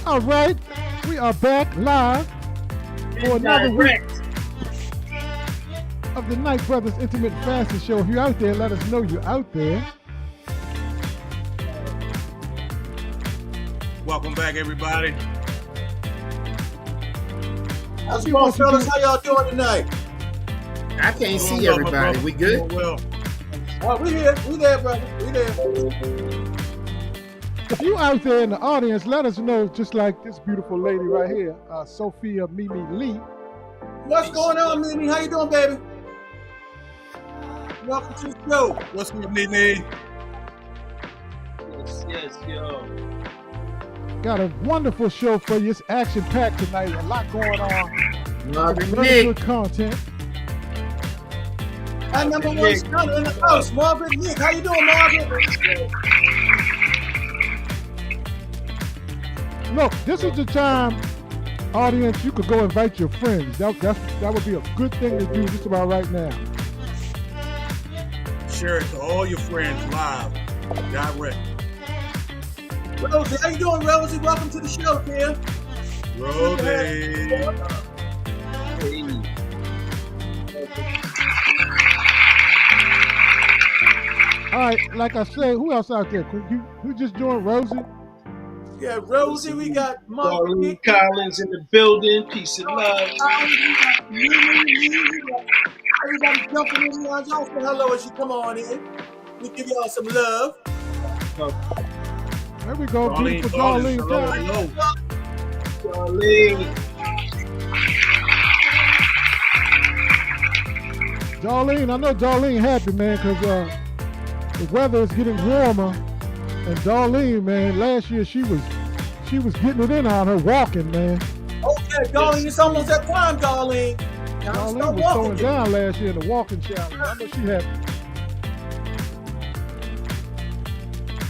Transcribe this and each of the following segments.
All right, we are back live for another week of the Knight Brothers Intimate Fashion Show. If you're out there, let us know you're out there. Welcome back, everybody. How's it going, fellas? How y'all doing tonight? I can't see everybody. We good? Well, we here. We there, brother. We there. If you out there in the audience, let us know, just like this beautiful lady right here, Sophia Mimi Lee. What's going on, Mimi? How you doing, baby? Welcome to the show. what's up, Mimi? Yes, yo. Got a wonderful show for you. It's action-packed tonight. A lot going on. Marvin Very Nick. good content. Our number one stunner in the house, Margaret Nick. How you doing, Margaret? Look, this is the time, audience, you could go invite your friends. That would be a good thing to do just about right now. Share it to all your friends live, direct. Rosie, how you doing, Rosie? Welcome to the show, dear. Rosie. All right, like I said, who else out there? Who just joined Rosie? Yeah, Rosie, we got Margaret Darlene Nick. Collins in the building. Peace and love. Everybody jumping in here. Y'all say hello as you come on in. We give y'all some love. There we go, Darlene, beautiful Darlene. hello. Darlene. Darlene, I know Darlene happy, man, because the weather is getting warmer. And Darlene, man, last year she was getting it in on her walking, man. Okay, Darlene, it's almost that time, Darlene. Now Darlene start was throwing walking. down last year in the walking challenge. I know she happy.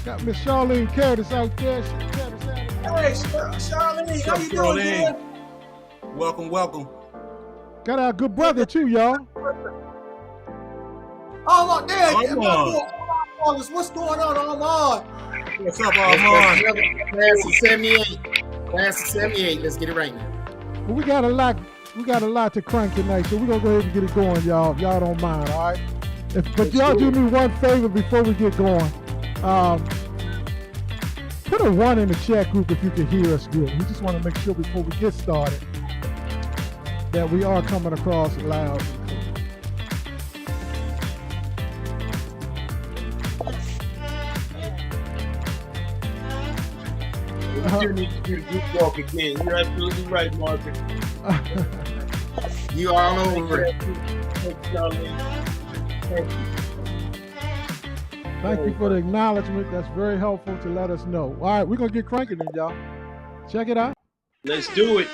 Got Miss Charlene Curtis out there. Hey, Charlene, how you doing, dear? Welcome. Got our good brother too, y'all. Oh, there. Armand. What's going on, Armand? What's up, Armand? Class of 78. Class of 78. Let's get it right now. Well, we got a lot to crank tonight, so we're gonna go ahead and get it going, y'all. If y'all don't mind, all right? But y'all do me one favor before we get going. Put a 1 in the chat group if you can hear us good. We just want to make sure before we get started that we are coming across loud and clear. We do need to do the group walk again. You're absolutely right, Margaret. You all over it. Thank you, Darlene. Thank you. Thank you for the acknowledgement. That's very helpful to let us know. All right, we're going to get cranking then, y'all. Check it out. Let's do it.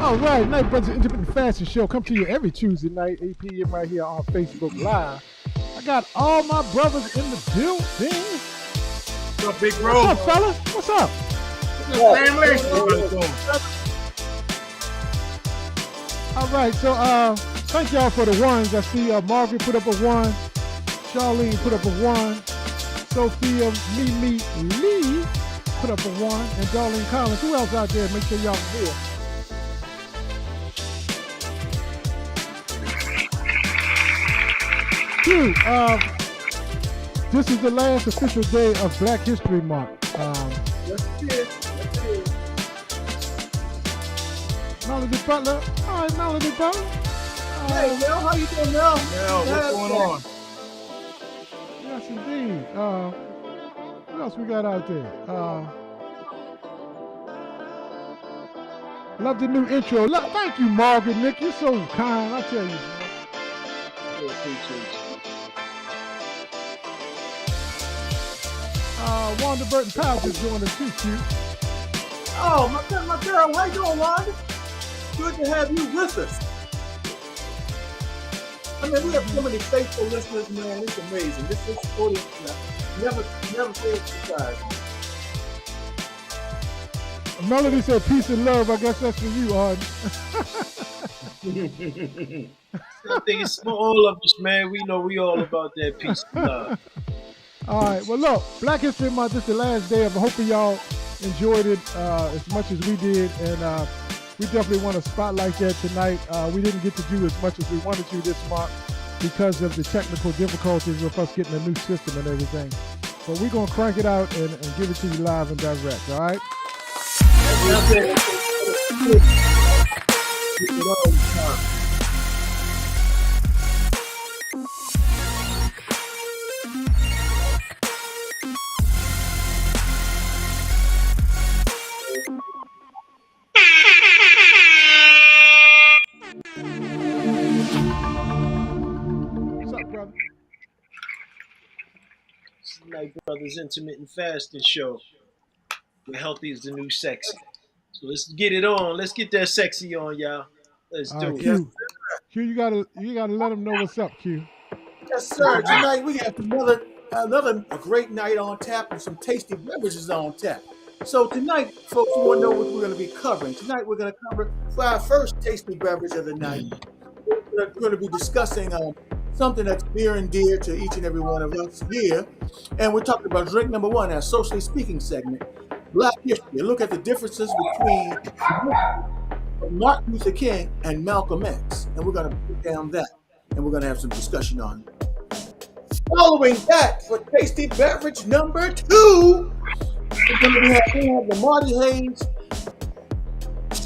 All right, Night Brothers Intimate Fashion Show come to you every Tuesday night, 8 p.m. right here on Facebook Live. I got all my brothers in the building. What's up, big bro? What's up, fellas? What's up? Family. All right, so thank y'all for the ones. I see Margaret put up a 1, Charlene put up a 1, Sophia Mimi Lee put up a 1, and Darlene Collins. Who else out there? Make sure y'all here. Two, This is the last official day of Black History Month. Yes, it is. Yes, it is. Melody Butler. All right, Melody Butler. Hey, Mel, how you doing, Mel? Mel, what's going on? Yes, indeed. What else we got out there? Love the new intro. Thank you, Margaret, Nick. You're so kind. I tell you. I appreciate you. Wanda Burton Powell just joined us too, Q. Oh, my girl, how you doing, Wanda? Good to have you with us. I mean, we have so many faithful listeners, man. It's amazing. This audience never fails to surprise me. Melody said peace and love. I guess that's for you, Arden. I think it's for all of us, man. We know we all about that peace and love. All right. Well, look, Black History Month is the last day. I'm hoping y'all enjoyed it as much as we did, and we definitely want to spotlight that tonight. We didn't get to do as much as we wanted to this month because of the technical difficulties with us getting a new system and everything. But we're going to crank it out and give it to you live and direct, all right? What's up, brother? It's Night Brothers Intermittent Fasting Show. Where healthy is the new sexy. So let's get it on. Let's get that sexy on, y'all. Let's All do right, it. Q. Q, you gotta let them know what's up, Q. Yes, sir. Tonight we have another great night on tap and some tasty beverages on tap. So tonight, folks, we want to know what we're going to be covering. Tonight we're going to cover, for our first tasty beverage of the night, we're going to be discussing something that's near and dear to each and every one of us here. And we're talking about drink number one, our socially speaking segment, Black History. Look at the differences between Martin Luther King and Malcolm X. And we're going to break down that. And we're going to have some discussion on it. Following that, for tasty beverage number two, we're going to have the Marty Hayes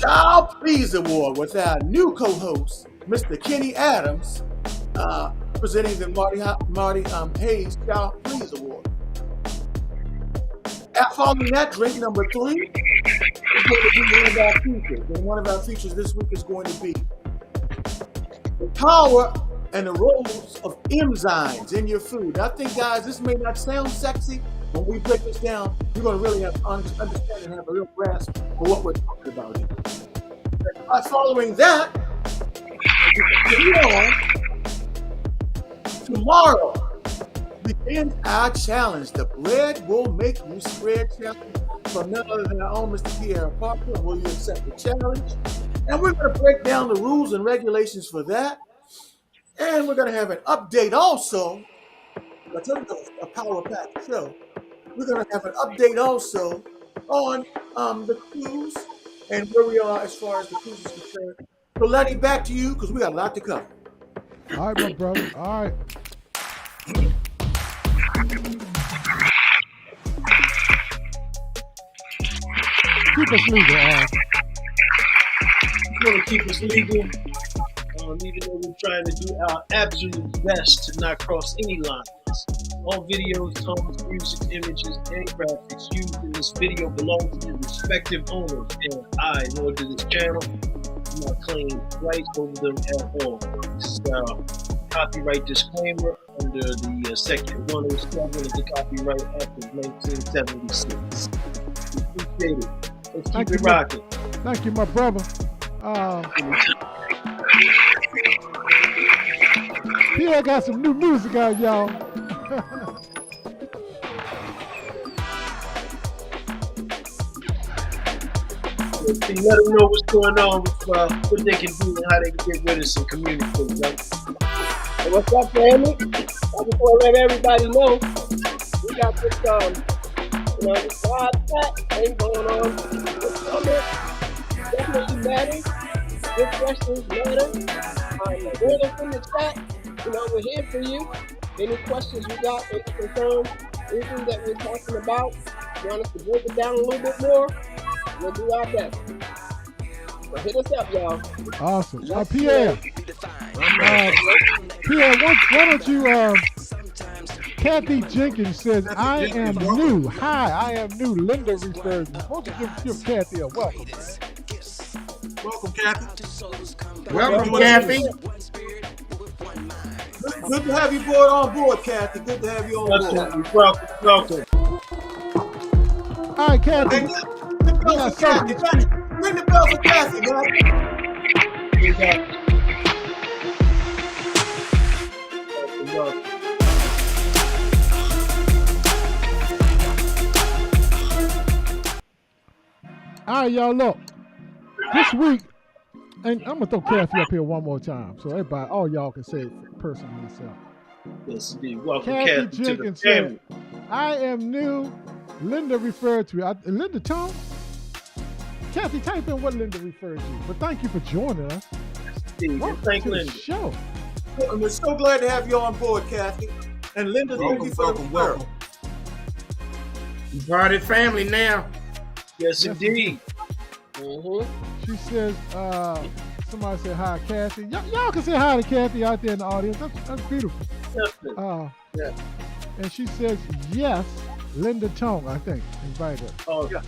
Child Please Award with our new co-host, Mr. Kenny Adams, presenting the Marty Hayes Child Please Award. Following that, drink number three is going to be one of our features. And one of our features this week is going to be the power and the roles of enzymes in your food. Now, I think, guys, this may not sound sexy. When we break this down, you're going to really have to understand and have a real grasp for what we're talking about here. Following that, tomorrow begins our challenge. The Bread Will Make You Spread challenge from none other than our own Mr. Pierre Parker. Will you accept the challenge? And we're going to break down the rules and regulations for that. And we're going to have an update also. I told you a power-packed show. We're going to have an update also on the cruise and where we are as far as the cruise is concerned. So, Lenny, back to you because we got a lot to cover. All right, my brother. All right. Keep us legal, all right. We're going to keep us legal. Even though we're trying to do our absolute best to not cross any lines. All videos, tones, music, images, and graphics used in this video belong to the respective owners, and I, in order to this channel, do not claim rights over them at all. This is copyright disclaimer under the Section 107 of the Copyright Act of 1976. Appreciate it. Let's keep it rocking. Thank you, my brother. Pierre got some new music out, y'all. Let them know what's going on with what they can do and how they can get with us and communicate. Right? Hey, what's up, family? I just want to let everybody know we got this, this live chat thing going on. This summer definitely matters. Good questions matter. Join us in the chat. We're here for you. Any questions you got, any concerns, anything that we're talking about, want us to break it down a little bit more, we'll do our best. So hit us up, y'all. Awesome. Pierre. Pierre, why don't you, Kathy Jenkins says, I am new. Hi, I am new. Linda refers me. Why don't you give Kathy a welcome? Welcome, Kathy. Welcome, Kathy. Good to have you on board, Kathy. Good to have you on board. Absolutely. Welcome. All right, Kathy. Ring the bell for Kathy. Ring the bell for Kathy, man. All right, y'all, look. This week, and I'm going to throw Kathy up here one more time so everybody, all y'all can say it personally yourself. Yes, indeed. Welcome, Kathy Kathy, Jenkins to the family. said, I am new. Linda referred to me. Linda Tone? Kathy, type in what Linda referred to. But thank you for joining us. Welcome Thank to Linda. the show. We're so glad to have you on board, Kathy. And Linda, thank you for the welcome. You part of the family now. Yes, indeed. She says, somebody said hi, Kathy. Y'all can say hi to Kathy out there in the audience. That's beautiful. Yeah. And she says, yes, Linda Tong, I think, invited her. Oh, yeah.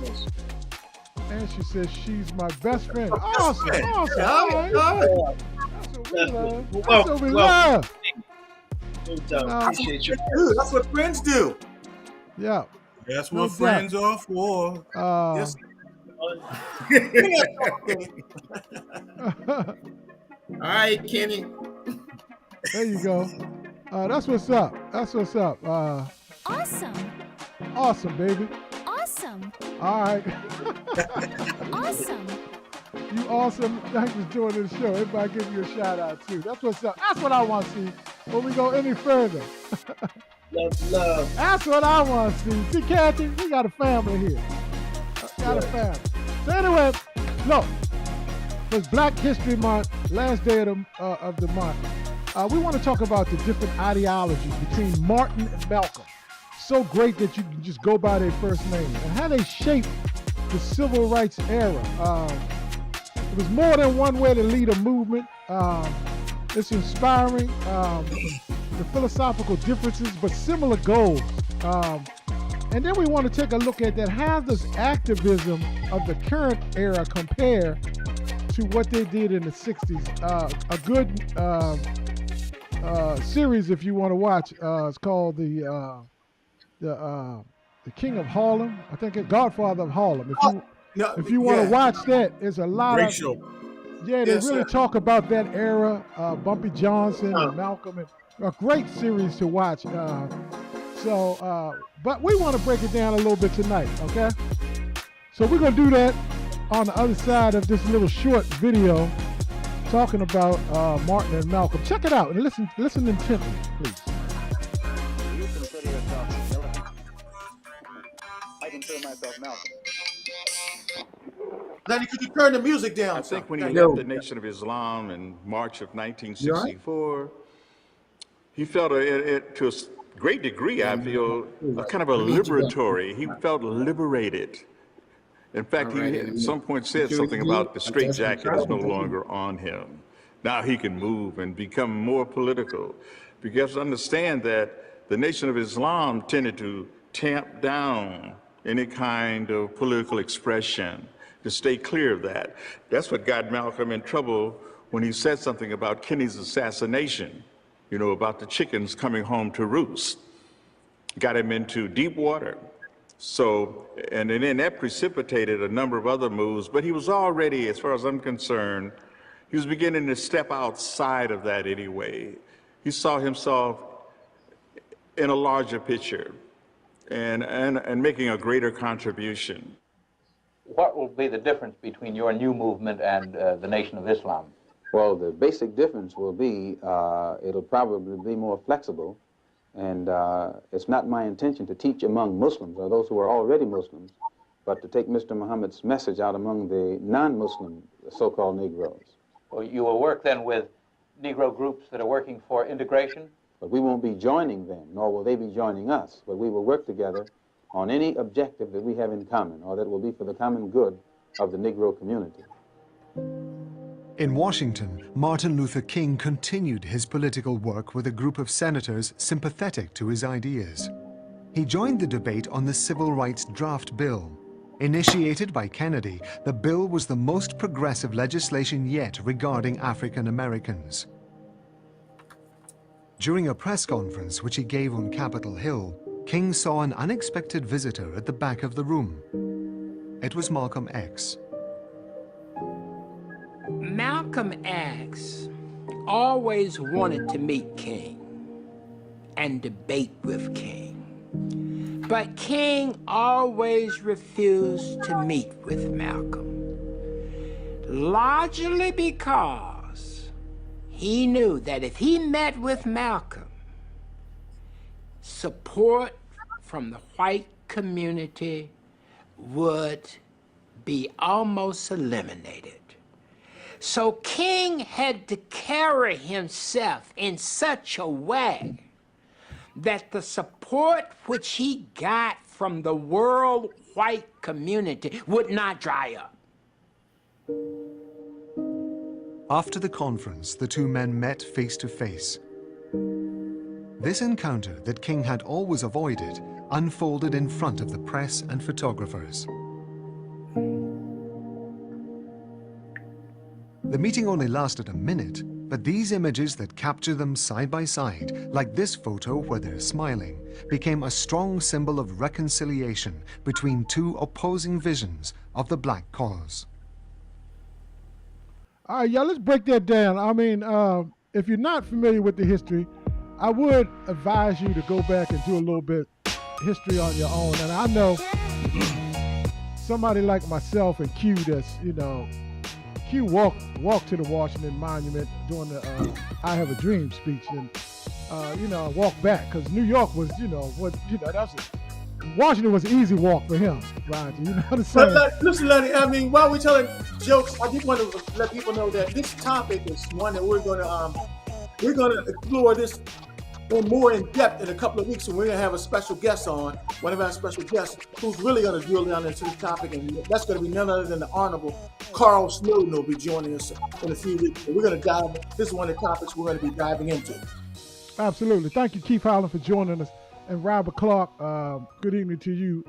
Yes. And she says, she's my best friend. Awesome. Yeah, All right. Yeah. That's what we love. Well, That's what we love. No doubt. Appreciate you. That's what friends do. Yeah. That's No what doubt. friends are for. Yes. All right, Kenny. There you go. That's what's up. That's what's up. Awesome. Awesome, baby. Awesome. All right. Awesome. You awesome. Thanks for joining the show. Everybody give you a shout out too. That's what's up. That's what I want to see when we go any further. Love. That's what I want to see. See, Kathy, we got a family here. Got a family. So anyway, look, it's Black History Month, last day of the month. We want to talk about the different ideologies between Martin and Malcolm. So great that you can just go by their first name and how they shaped the civil rights era. It was more than one way to lead a movement. It's inspiring. The philosophical differences, but similar goals. And then we want to take a look at that. How does activism of the current era compare to what they did in the 60s? A good series, if you want to watch, it's called the King of Harlem. I think it's Godfather of Harlem. If you want to watch that, it's a lot Great of show. Yeah, they really talk about that era. Bumpy Johnson and Malcolm. A great series to watch. But we want to break it down a little bit tonight, okay? So we're going to do that on the other side of this little short video talking about Martin and Malcolm. Check it out and listen intently, please. Do you consider yourself a militant? I consider myself Malcolm. Lenny, could you turn the music down? I think when he left the Nation of Islam in March of 1964, he felt to a great degree, I feel, a kind of a liberatory. He felt liberated. In fact, he at some point said something about the straitjacket is no longer on him. Now he can move and become more political. Because understand that the Nation of Islam tended to tamp down any kind of political expression, to stay clear of that. That's what got Malcolm in trouble when he said something about Kennedy's assassination, you know, about the chickens coming home to roost. Got him into deep water. So, and then that precipitated a number of other moves, but he was already, as far as I'm concerned, he was beginning to step outside of that anyway. He saw himself in a larger picture and making a greater contribution. What will be the difference between your new movement and the Nation of Islam? Well, the basic difference will be it'll probably be more flexible, and it's not my intention to teach among Muslims or those who are already Muslims, but to take Mr. Muhammad's message out among the non-Muslim so-called Negroes. Well, you will work then with Negro groups that are working for integration? But we won't be joining them, nor will they be joining us, but we will work together on any objective that we have in common, or that will be for the common good of the Negro community. In Washington, Martin Luther King continued his political work with a group of senators sympathetic to his ideas. He joined the debate on the Civil Rights Draft Bill. Initiated by Kennedy, the bill was the most progressive legislation yet regarding African Americans. During a press conference which he gave on Capitol Hill, King saw an unexpected visitor at the back of the room. It was Malcolm X. Malcolm X always wanted to meet King and debate with King. But King always refused to meet with Malcolm, largely because he knew that if he met with Malcolm, support from the white community would be almost eliminated. So King had to carry himself in such a way that the support which he got from the world white community would not dry up. After the conference, the two men met face to face. This encounter that King had always avoided unfolded in front of the press and photographers. The meeting only lasted a minute, but these images that capture them side by side, like this photo where they're smiling, became a strong symbol of reconciliation between two opposing visions of the black cause. All right, y'all, let's break that down. I mean, if you're not familiar with the history, I would advise you to go back and do a little bit history on your own. And I know somebody like myself and Q that's, you know, Q walked to the Washington Monument during the I Have a Dream speech, and you know, walked back because New York was, you know, Washington was an easy walk for him, Roger. You know what I'm saying? But listen, Lenny, I mean, while we're telling jokes, I just want to let people know that this topic is one that we're going to explore this more in depth in a couple of weeks, and we're going to have a special guest on, one of our special guests, who's really going to drill down into the topic, and that's going to be none other than the Honorable Carl Snowden will be joining us in a few weeks. And we're going to dive. This is one of the topics we're going to be diving into. Absolutely. Thank you, Keith Howland, for joining us, and Robert Clark. Good evening to you,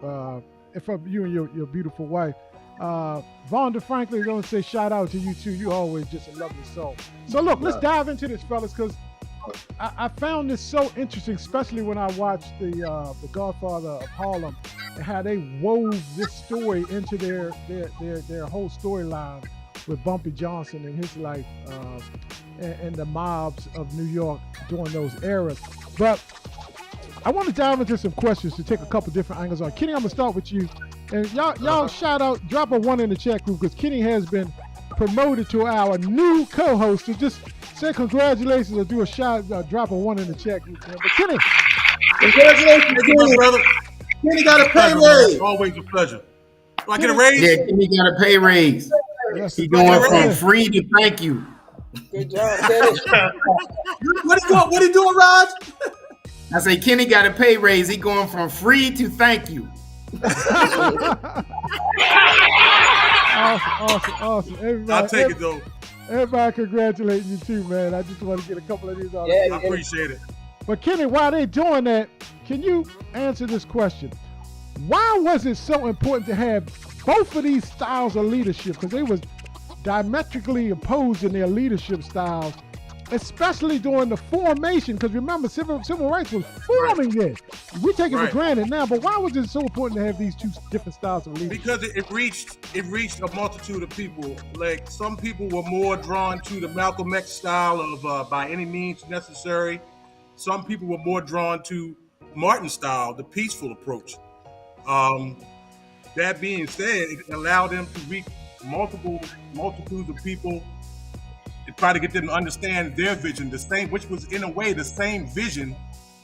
and from you and your beautiful wife. Vonda Franklin is going to say shout out to you too. You always just a lovely soul. So look, let's dive into this, fellas, because I found this so interesting, especially when I watched the Godfather of Harlem and how they wove this story into their whole storyline with Bumpy Johnson and his life and the mobs of New York during those eras. But I want to dive into some questions to take a couple different angles on. Kenny, I'm gonna start with you, and y'all shout out, drop a 1 in the chat group because Kenny has been promoted to our new co-host. So just say congratulations or do a drop a 1 in the chat group. But Kenny, congratulations, Kenny, brother. Kenny got a pay raise. Always a pleasure. Do I get a raise? Yeah, Kenny got a pay raise. Yes, He going from free to thank you. Good job, Kenny. What he doing, Raj? I say Kenny got a pay raise. He going from free to thank you. Awesome. Everybody, I'll take it though. Everybody congratulating you too, man. I just want to get a couple of these on. Yeah, I appreciate it. But Kenny, while they doing that, can you answer this question? Why was it so important to have both of these styles of leadership? Because they was diametrically opposed in their leadership styles, especially during the formation. Because remember, civil rights was forming then. We take it for granted now, but why was it so important to have these two different styles of leadership? Because it reached a multitude of people. Like some people were more drawn to the Malcolm X style of by any means necessary. Some people were more drawn to Martin's style, the peaceful approach. That being said, it allowed them to reach multitudes of people and try to get them to understand their vision, the same, which was in a way the same vision,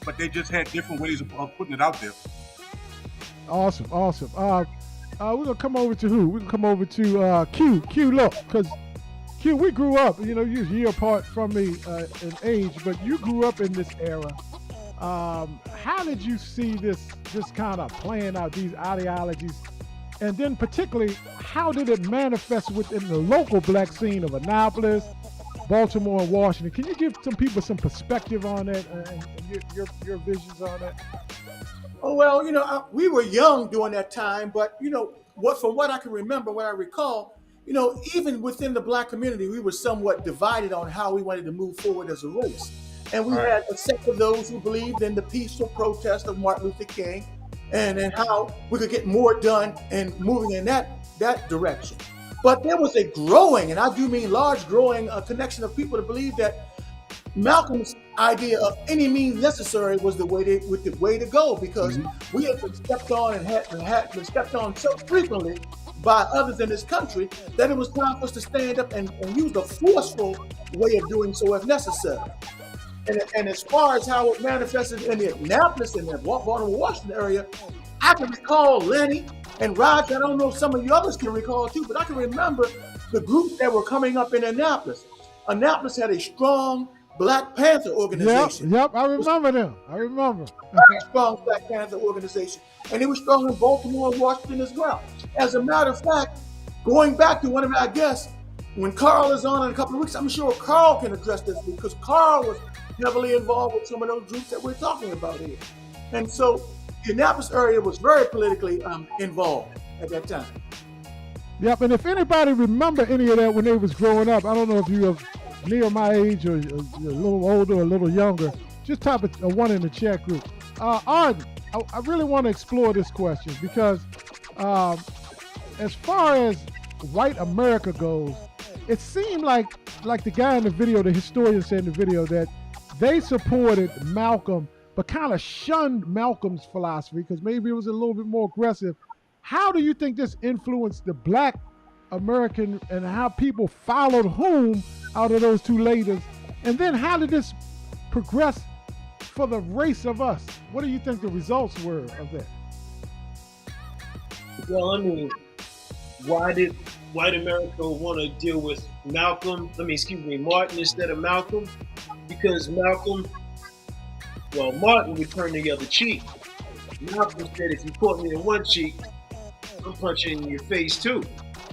but they just had different ways of putting it out there. Awesome. We're gonna come over to who? We're gonna come over to Q. Look, because Q, we grew up, you know, you're a year apart from me in age, but you grew up in this era. How did you see this kind of playing out, these ideologies? And then particularly, how did it manifest within the local black scene of Annapolis, Baltimore, and Washington? Can you give some people some perspective on that and your visions on that? Oh, well, you know, we were young during that time, but, you know, from what I can remember, what I recall, you know, even within the black community, we were somewhat divided on how we wanted to move forward as a race. And we had a set of those who believed in the peaceful protest of Martin Luther King and how we could get more done and moving in that direction. But there was a growing, and I do mean large growing, connection of people to believe that Malcolm's idea of any means necessary was the way to go, because we had been stepped on and had been stepped on so frequently by others in this country that it was time for us to stand up and use a forceful way of doing so if necessary. And as far as how it manifested in the Annapolis and the Baltimore, Washington area, I can recall Lenny and Raj. I don't know if some of you others can recall too, but I can remember the groups that were coming up in Annapolis. Annapolis had a strong Black Panther organization. Yep, I remember them. I remember. Very strong Black Panther organization. And it was strong in Baltimore and Washington as well. As a matter of fact, going back to one of our guests, when Carl is on in a couple of weeks, I'm sure Carl can address this, because Carl was heavily involved with some of those groups that we're talking about here. And so the Annapolis area was very politically involved at that time. Yep, and if anybody remember any of that when they was growing up, I don't know if you have near my age or a little older or a little younger, just type a one in the chat group. Arden, I really want to explore this question because as far as white America goes, it seemed like the guy in the video, the historian said in the video, that they supported Malcolm but kind of shunned Malcolm's philosophy because maybe it was a little bit more aggressive. How do you think this influenced the black American and how people followed whom out of those two leaders? And then how did this progress for the race of us? What do you think the results were of that? Well, I mean, why did white America want to deal with Martin instead of Malcolm? Because Martin would turn the other cheek. Malcolm said, if you caught me in one cheek, I'm punching in your face too.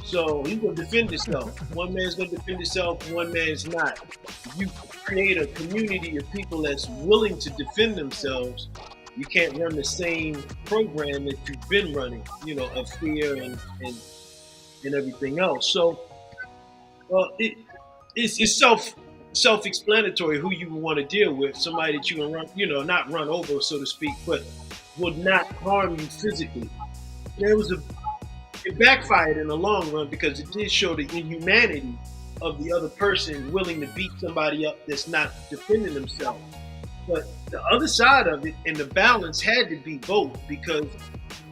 So he's gonna defend himself. One man's gonna defend himself, one man's not. If you create a community of people that's willing to defend themselves, you can't run the same program that you've been running, you know, of fear and everything else. So it's self-explanatory who you want to deal with. Somebody that you can run, you know, not run over, so to speak, but would not harm you physically. It backfired in the long run because it did show the inhumanity of the other person willing to beat somebody up that's not defending themselves. But the other side of it and the balance had to be both, because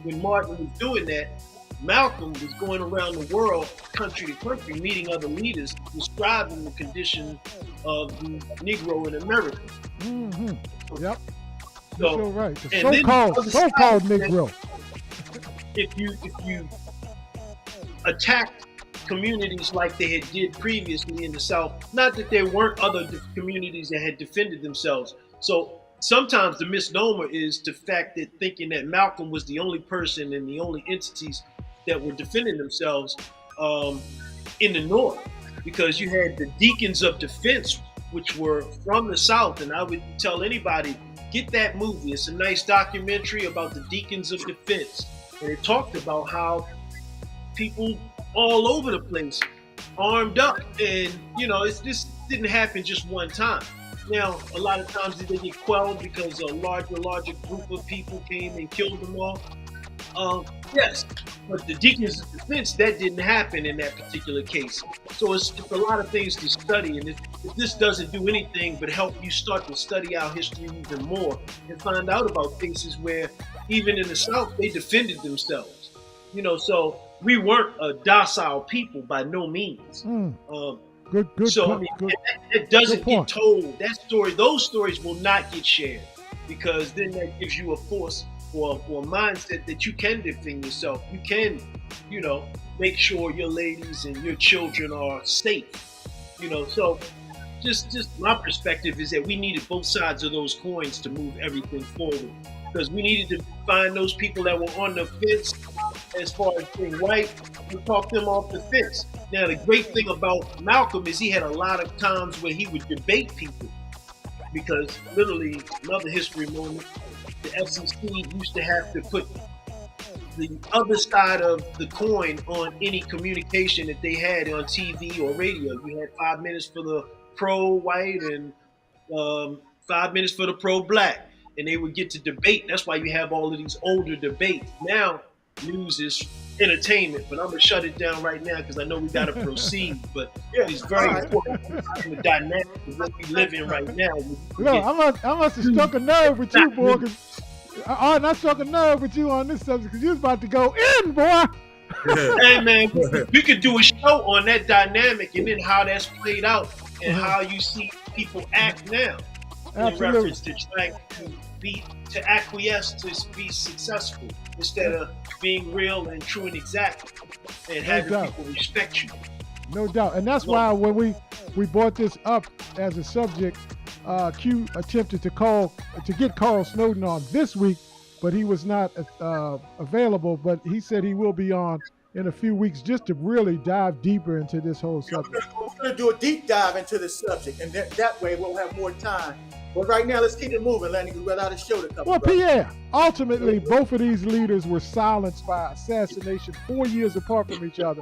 when Martin was doing that, Malcolm was going around the world, country to country, meeting other leaders, describing the condition of the Negro in America. Mm-hmm. Yep. So, you're right. The so-called Negro. If you attacked communities like they had did previously in the South, not that there weren't other communities that had defended themselves. So sometimes the misnomer is the fact that thinking that Malcolm was the only person and the only entities that were defending themselves in the North, because you had the Deacons of Defense, which were from the South. And I would tell anybody, get that movie. It's a nice documentary about the Deacons of Defense. And it talked about how people all over the place armed up. And, you know, this didn't happen just one time. Now, a lot of times they get quelled because a larger group of people came and killed them all. Yes, but the Deacons of Defense, that didn't happen in that particular case. So it's a lot of things to study, and if this doesn't do anything but help you start to study our history even more and find out about cases where even in the South, they defended themselves. You know, so we weren't a docile people by no means. Good. So I mean, it doesn't get told. Those stories will not get shared, because then that gives you a force or a mindset that you can defend yourself. You can, you know, make sure your ladies and your children are safe. So just my perspective is that we needed both sides of those coins to move everything forward, because we needed to find those people that were on the fence as far as being white and talk them off the fence. Now, the great thing about Malcolm is he had a lot of times where he would debate people, because literally, another history moment, the FCC used to have to put the other side of the coin on any communication that they had on TV or radio. You had 5 minutes for the pro-white and 5 minutes for the pro-black, and they would get to debate. That's why you have all of these older debates. Now, news is entertainment, but I'm gonna shut it down right now because I know we gotta proceed. But it's very important in the dynamic of what we live in right now. Look, I must have struck a nerve with you, boy. I struck a nerve with you on this subject because you was about to go in, boy. Hey man, we could do a show on that dynamic and then how that's played out and how you see people act now. In reference to trying to acquiesce to be successful instead of being real and true and exact and having people respect you. No doubt. And that's why when we brought this up as a subject, Q attempted to get Carl Snowden on this week, but he was not available. But he said he will be on in a few weeks just to really dive deeper into this whole subject. We're going to do a deep dive into this subject, and that way we'll have more time. But right now, let's keep it moving, Lenny, because we're out of show to cover. Well, Pierre, ultimately, both of these leaders were silenced by assassination 4 years apart from each other.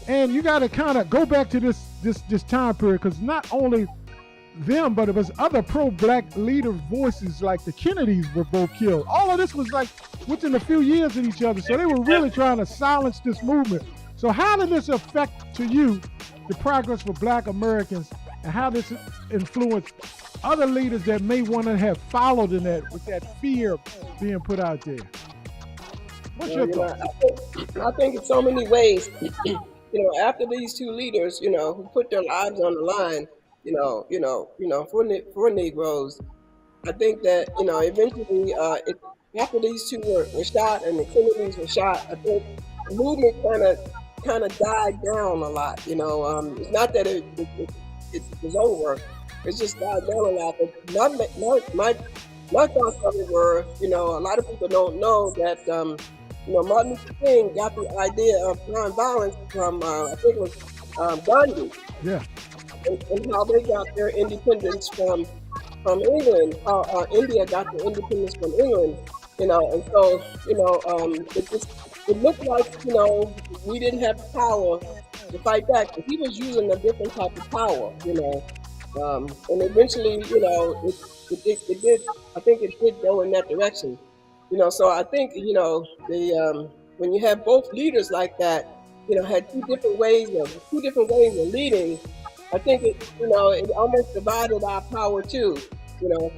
And you got to kind of go back to this time period, because not only them, but it was other pro-black leader voices like the Kennedys were both killed. All of this was like within a few years of each other. So they were really trying to silence this movement. So how did this affect, to you, the progress for black Americans, and how this influenced other leaders that may want to have followed in that with that fear being put out there? What's your thought? I think in so many ways, after these two leaders, who put their lives on the line, for Negroes, I think that, eventually, after these two were shot and the Kennedys were shot, I think the movement kind of died down a lot. It's not that it was over. It's just died down a lot. But my thoughts of it were, a lot of people don't know that, Martin Luther King got the idea of nonviolence from, I think it was Gandhi. Yeah. And how they got their independence from England. How India got their independence from England. And so, it looked like, we didn't have the power to fight back. But he was using a different type of power, and eventually, it did. I think it did go in that direction, So I think, when you have both leaders like that, had two different ways of leading. I think it almost divided our power too, So,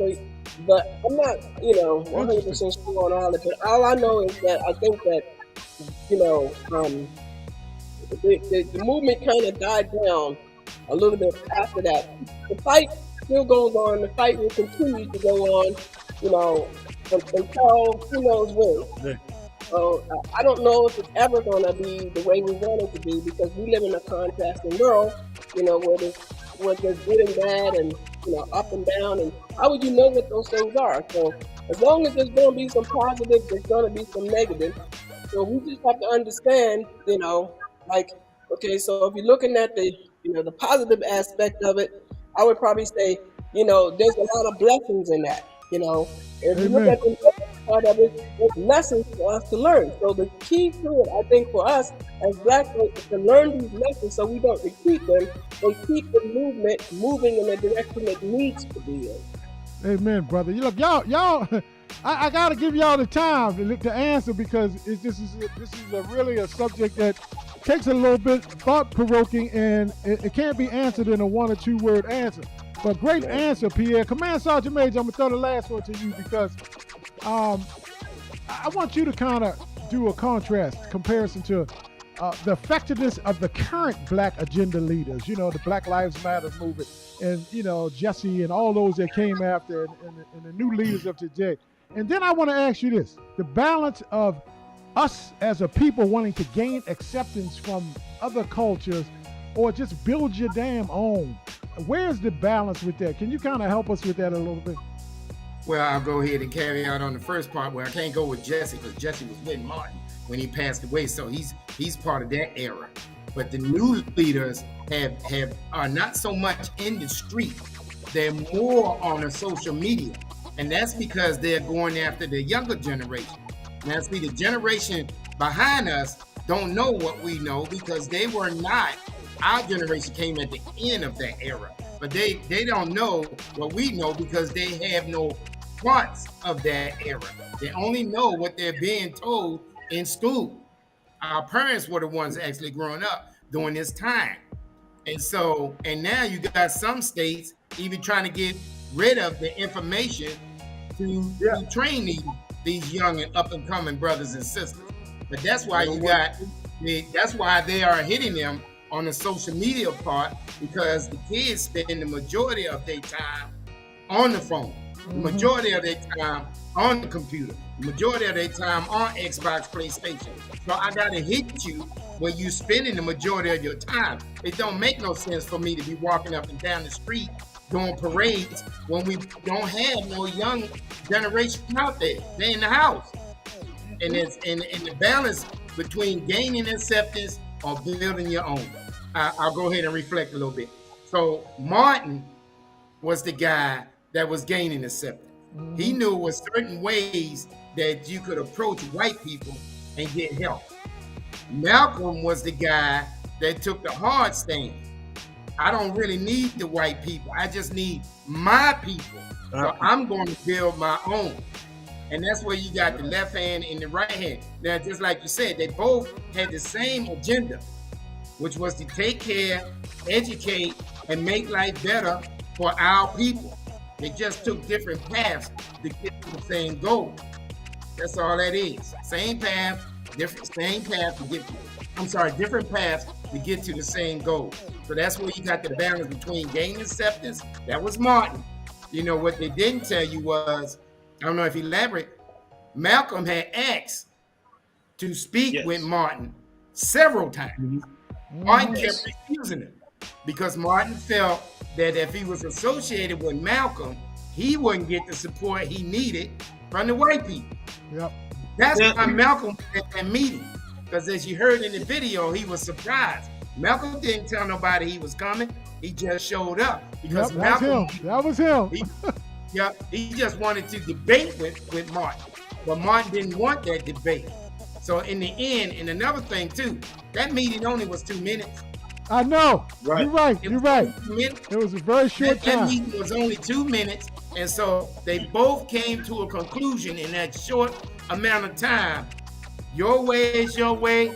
but I'm not, 100% sure on all of it. But all I know is that I think that, the movement kind of died down a little bit after that. The fight still goes on. The fight will continue to go on, until who knows when. Yeah. So I don't know if it's ever going to be the way we want it to be, because we live in a contrasting world, where there's good and bad and, up and down. And how would you know what those things are? So as long as there's going to be some positive, there's going to be some negative. So we just have to understand, okay, so if you're looking at the positive aspect of it, I would probably say, there's a lot of blessings in that, If you look at the part of it, there's lessons for us to learn. So the key to it, I think, for us as Black folks is to learn these lessons so we don't repeat them and keep the movement moving in the direction it needs to be in. Amen, brother. Look, y'all. I got to give y'all the time to answer, because this is really a subject that takes a little bit thought-provoking, and it can't be answered in a 1 or 2 word answer. But great answer, Pierre. Command Sergeant Major, I'm going to throw the last one to you, because I want you to kind of do a comparison to the effectiveness of the current Black agenda leaders, the Black Lives Matter movement, and, Jesse and all those that came after, and the new leaders of today. And then I want to ask you this: the balance of us as a people wanting to gain acceptance from other cultures or just build your damn own? Where's the balance with that? Can you kind of help us with that a little bit? Well, I'll go ahead and carry out on the first part where I can't go with Jesse because Jesse was with Martin when he passed away, so he's part of that era. But the new leaders are not so much in the street; they're more on the social media, and that's because they're going after the younger generation. Now, see, the generation behind us don't know what we know because they were not. Our generation came at the end of that era, but they don't know what we know because they have no parts of that era. They only know what they're being told in school. Our parents were the ones actually growing up during this time. And now you got some states even trying to get rid of the information to train these young and up and coming brothers and sisters. But that's why that's why they are hitting them on the social media part, because the kids spend the majority of their time on the phone, the majority of their time on the computer, the majority of their time on Xbox, PlayStation. So I gotta hit you when you spending the majority of your time. It don't make no sense for me to be walking up and down the street doing parades when we don't have no young generation out there. They're in the house. And it's in the balance between gaining acceptance or building your own. I'll go ahead and reflect a little bit. So Martin was the guy that was gaining acceptance. He knew was certain ways that you could approach white people and get help. Malcolm was the guy that took the hard stand. I don't really need the white people. I just need my people. So I'm going to build my own. And that's where you got the left hand and the right hand. Now, just like you said, they both had the same agenda, which was to take care, educate, and make life better for our people. They just took different paths to get to the same goal. That's all that is. Same path, different paths to get to the same goal. So that's where you got the balance between gaining acceptance. That was Martin. You know, what they didn't tell you was, I don't know if he elaborate, Malcolm had asked to speak with Martin several times. Martin kept refusing it because Martin felt that if he was associated with Malcolm, he wouldn't get the support he needed from the white people. That's why Malcolm was at that meeting, because as you heard in the video, he was surprised. Malcolm didn't tell nobody he was coming. He just showed up because Malcolm. That was him. He just wanted to debate with Martin, but Martin didn't want that debate. So in the end, and another thing too, that meeting only was 2 minutes. I know. Right. You're right. It was a very short time. That meeting was only 2 minutes, and so they both came to a conclusion in that short amount of time. Your way is your way,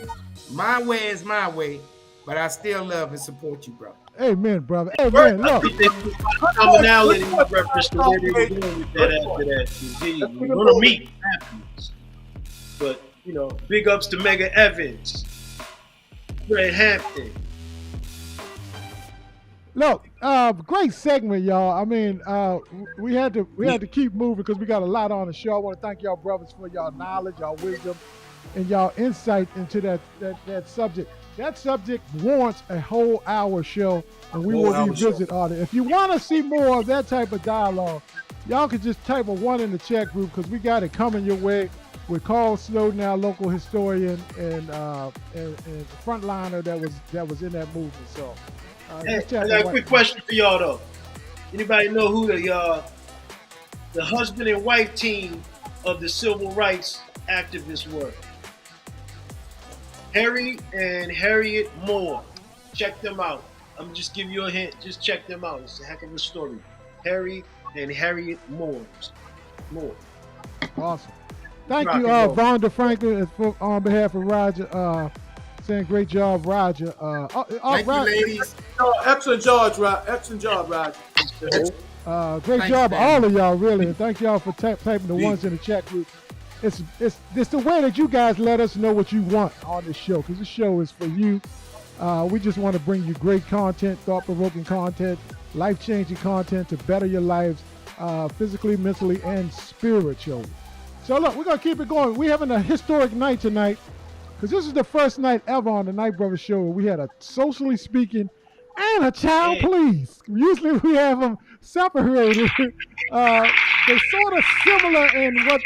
my way is my way, but I still love and support you, brother. Amen, brother. Amen. Look. Commonality in reference to where they were going with that after that. We're going to meet afterwards. But, you know, big ups to Mega Evans, Fred Hampton. Look, great segment, y'all. I mean, we had to keep moving because we got a lot on the show. I want to thank y'all brothers for y'all knowledge, y'all wisdom, and y'all insight into that subject. That subject warrants a whole hour show, and we will revisit all that. If you want to see more of that type of dialogue, y'all can just type a 1 in the chat group because we got it coming your way with Carl Snowden, our local historian and frontliner that was in that movement. So. Hey, I got a quick question for y'all though. Anybody know who the husband and wife team of the civil rights activists were? Harry and Harriet Moore. Check them out. I'm just giving you a hint. Just check them out. It's a heck of a story. Harry and Harriet Moore. Awesome. Thank you, Vonda Franklin, on behalf of Roger. Saying great job, Roger. Thank you, ladies. Excellent job, Roger. Great job, all of y'all, really. And thank y'all for typing the ones in the chat group. It's the way that you guys let us know what you want on this show, because this show is for you. We just want to bring you great content, thought-provoking content, life-changing content to better your lives physically, mentally, and spiritually. So look, we're going to keep it going. We're having a historic night tonight. because this is the first night ever on the Night Brother Show where we had a socially speaking and a child please. Usually we have them separated. They're sort of similar in what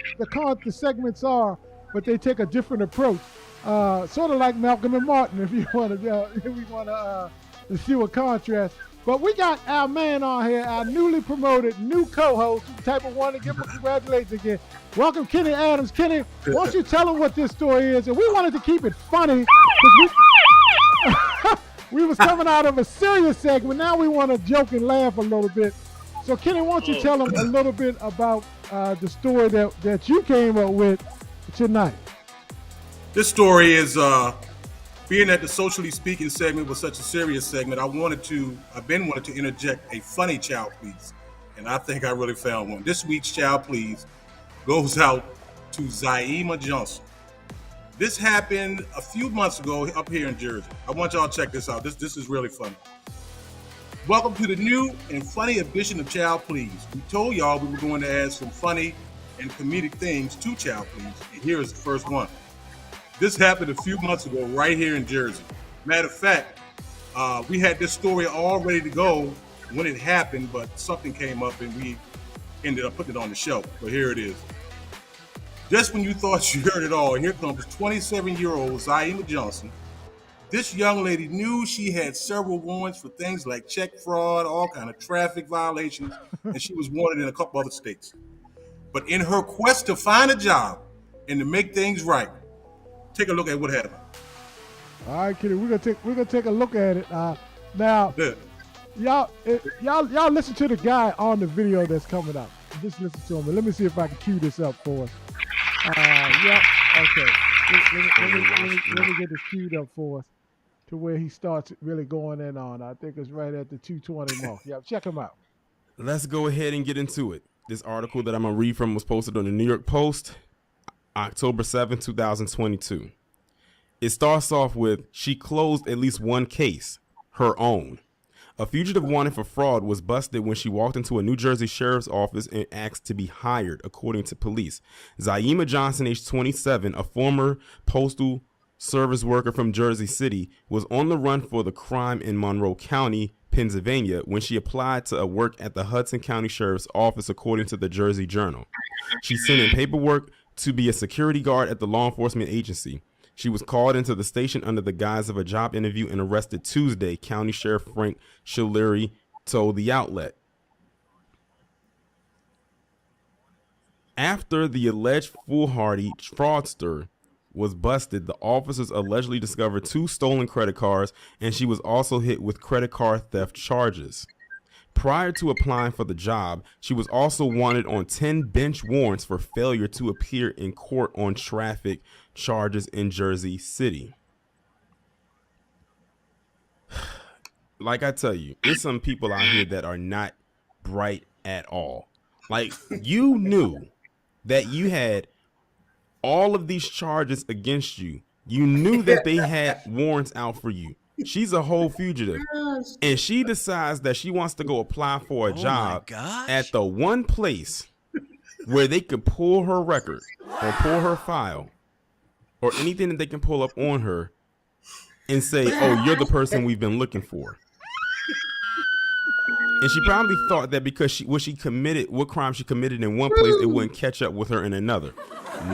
the segments are, but they take a different approach. Sort of like Malcolm and Martin, if we want to do a contrast. But we got our man on here, our newly promoted new co-host, the type of one to give him congratulations again. Welcome, Kenny Adams. Kenny, why don't you tell him what this story is? And we wanted to keep it funny because we was coming out of a serious segment. Now we want to joke and laugh a little bit. So, Kenny, why don't you tell him a little bit about the story that you came up with tonight? This story is being that the socially speaking segment was such a serious segment. I've been wanting to interject a funny child please, and I think I really found one. This week's child please goes out to ENZYMES Johnson. This happened a few months ago up here in Jersey. I want y'all to check this out. This is really funny. Welcome to the new and funny edition of Child Please. We told y'all we were going to add some funny and comedic things to Child Please, and here is the first one. This happened a few months ago right here in Jersey. Matter of fact, we had this story all ready to go when it happened, but something came up and we ended up putting it on the shelf. But here it is. Just when you thought you heard it all, here comes 27-year-old ENZYMES Johnson. This young lady knew she had several warrants for things like check fraud, all kind of traffic violations, and she was wanted in a couple other states. But in her quest to find a job and to make things right, take a look at what happened. All right, Kenny, we're gonna take a look at it. Now, y'all listen to the guy on the video that's coming up. Just listen to him. But let me see if I can cue this up for us. Okay. Let me get this queued up for us to where he starts really going in on. I think it's right at the 2:20 mark. Yeah, check him out. Let's go ahead and get into it. This article that I'm gonna read from was posted on the New York Post, October 7, 2022. It starts off with, she closed at least one case, her own. A fugitive wanted for fraud was busted when she walked into a New Jersey sheriff's office and asked to be hired, according to police. ENZYMES Johnson, age 27, a former postal service worker from Jersey City, was on the run for the crime in Monroe County, Pennsylvania, when she applied to work at the Hudson County Sheriff's Office, according to the Jersey Journal. She sent in paperwork to be a security guard at the law enforcement agency. She was called into the station under the guise of a job interview and arrested Tuesday, County Sheriff Frank Shillery told the outlet. After the alleged foolhardy fraudster was busted, the officers allegedly discovered 2 stolen credit cards, and she was also hit with credit card theft charges. Prior to applying for the job, she was also wanted on 10 bench warrants for failure to appear in court on traffic charges in Jersey City. Like I tell you, there's some people out here that are not bright at all. Like, you knew that you had all of these charges against you. You knew that they had warrants out for you. She's a whole fugitive, and she decides that she wants to go apply for a job at the one place where they could pull her record or pull her file or anything that they can pull up on her and say, oh, you're the person we've been looking for. And she probably thought that because what crime she committed in one place, it wouldn't catch up with her in another.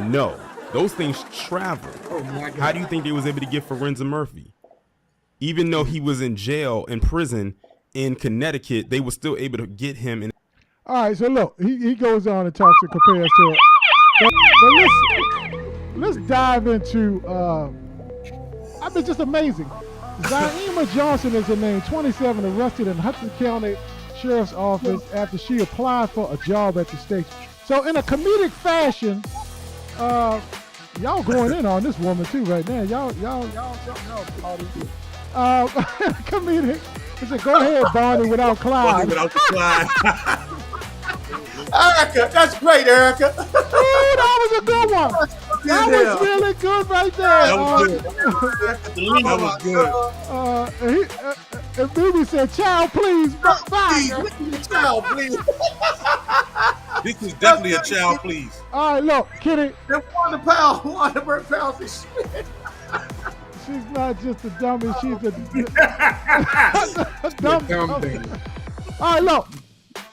No, those things travel. How do you think they was able to get Forenza Murphy? Even though he was in jail, in prison in Connecticut, they were still able to get him. All right, so look, he goes on and talks and compares to it. But let's dive into, just amazing. ENZYMES Johnson is her name, 27, arrested in Hudson County Sheriff's Office after she applied for a job at the station. So in a comedic fashion, y'all going in on this woman too right now. Y'all something else. Comedic. He said, go ahead, Barney, without Clyde. Erica, that's great, Erica. Ooh, that was a good one. That was really good right there. That was good. And Bibi said, child, please. Bye. Child, please. This is definitely a child, please. All right, look, Kenny. That Wanda Powell is shit. She's not just a dummy, she's a dumb dummy. All right, look,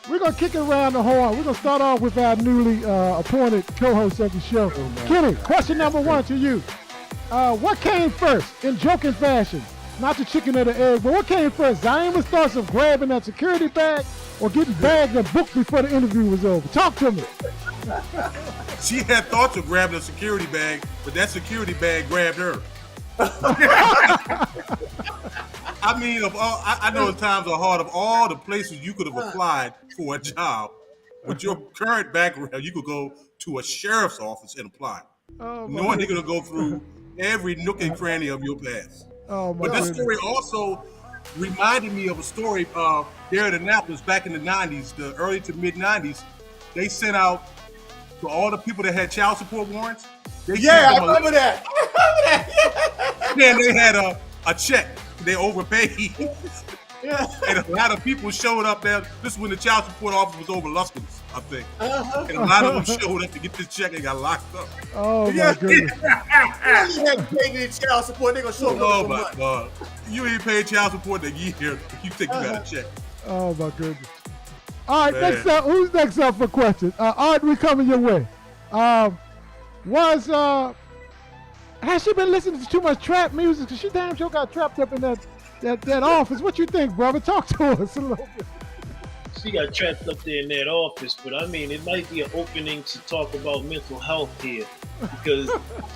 we're going to kick it around the horn. We're going to start off with our newly appointed co-host of the show. Kenny, question number 1 to you. What came first, in joking fashion? Not the chicken or the egg, but what came first? Zaima's thoughts of grabbing that security bag or getting bagged and booked before the interview was over? Talk to me. She had thoughts of grabbing a security bag, but that security bag grabbed her. I mean, of all, I know times are hard. Of all the places you could have applied for a job, with your current background, you could go to a sheriff's office and apply, knowing they're going to go through every nook and cranny of your past. But this story also reminded me of a story there in Annapolis back in the 90s, the early to mid 90s. They sent out to all the people that had child support warrants. I remember that. Then they had a check. They overpaid. And a lot of people showed up there. This is when the child support office was over Luskin's, I think. And a lot of them showed up to get this check and got locked up. Oh, my goodness. You had to pay the child support. They're going to show up. Oh, my God. You ain't paid child support in a year. You think you got a check. Oh, my goodness. All right, next up. Who's next up for questions? Art, we coming your way. Has she been listening to too much trap music? Because she damn sure got trapped up in that office. What you think, brother? Talk to us a little bit. She got trapped up there in that office, but I mean, it might be an opening to talk about mental health here, because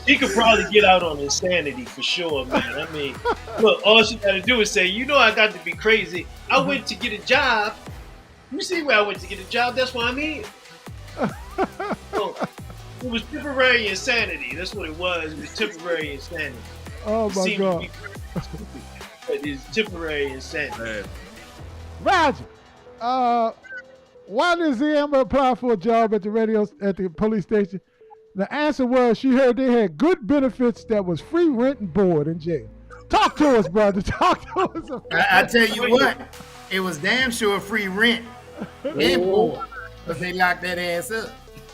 she could probably get out on insanity for sure, man. I mean, look, all she got to do is say, I got to be crazy. I went to get a job. You see where I went to get a job? That's why I'm here. So, it was temporary insanity. That's what it was. It was temporary insanity. Oh, my God. But it's temporary insanity. Roger. Why did Zima apply for a job at the police station? The answer was she heard they had good benefits that was free rent and board in jail. Talk to us, brother. Talk to us. I tell you what, it was damn sure free rent and board, because they locked that ass up.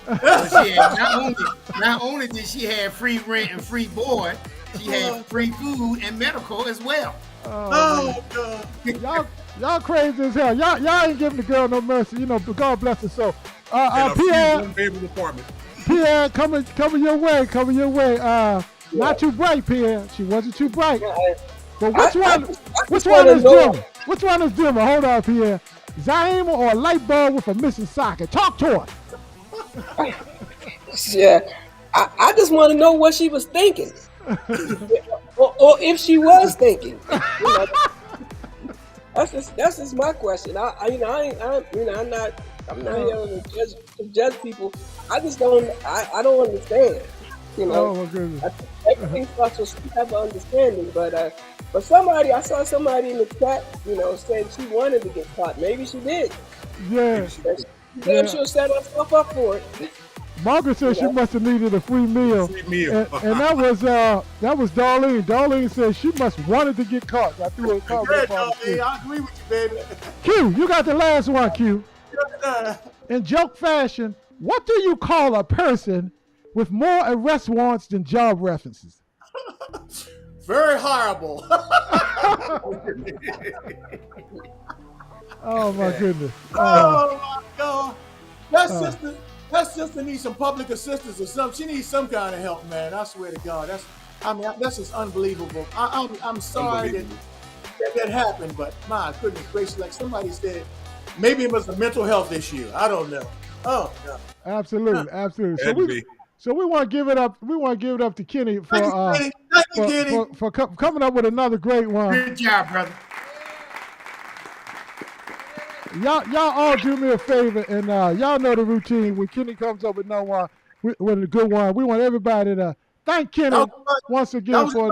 So she had, not only did she have free rent and free board, she had free food and medical as well. Oh, God. Y'all crazy as hell. Y'all ain't giving the girl no mercy. But God bless her. So, Pierre, coming your way. Not too bright, Pierre. She wasn't too bright. But which one is dimmer? Which one is dimmer? Hold on, Pierre. Zaima or a light bulb with a missing socket? Talk to her. Yeah, I just want to know what she was thinking, or if she was thinking. That's just my question. I'm not here to judge people. I just don't. I don't understand. Oh my goodness. Everything starts with some type of understanding, but I saw somebody in the chat, said she wanted to get caught. Maybe she did. Yeah. I'm sure set herself up for it. Margaret said she must have needed a free meal. And that was Darlene. Darlene said she must wanted to get caught. I threw a comment. I agree with you, baby. Q, you got the last one, Q. In joke fashion, what do you call a person with more arrest warrants than job references? Very horrible. Oh my goodness. Oh my God. That sister needs some public assistance or something. She needs some kind of help, man. I swear to God. That's just unbelievable. I'm sorry that happened, but my goodness gracious, like somebody said, maybe it was a mental health issue. I don't know. Oh God. Absolutely. So we want to give it up. We want to give it up to Kenny for coming up with another great one. Good job, brother. Y'all all do me a favor, and y'all know the routine. When Kenny comes up with a good one, we want everybody to thank Kenny once again for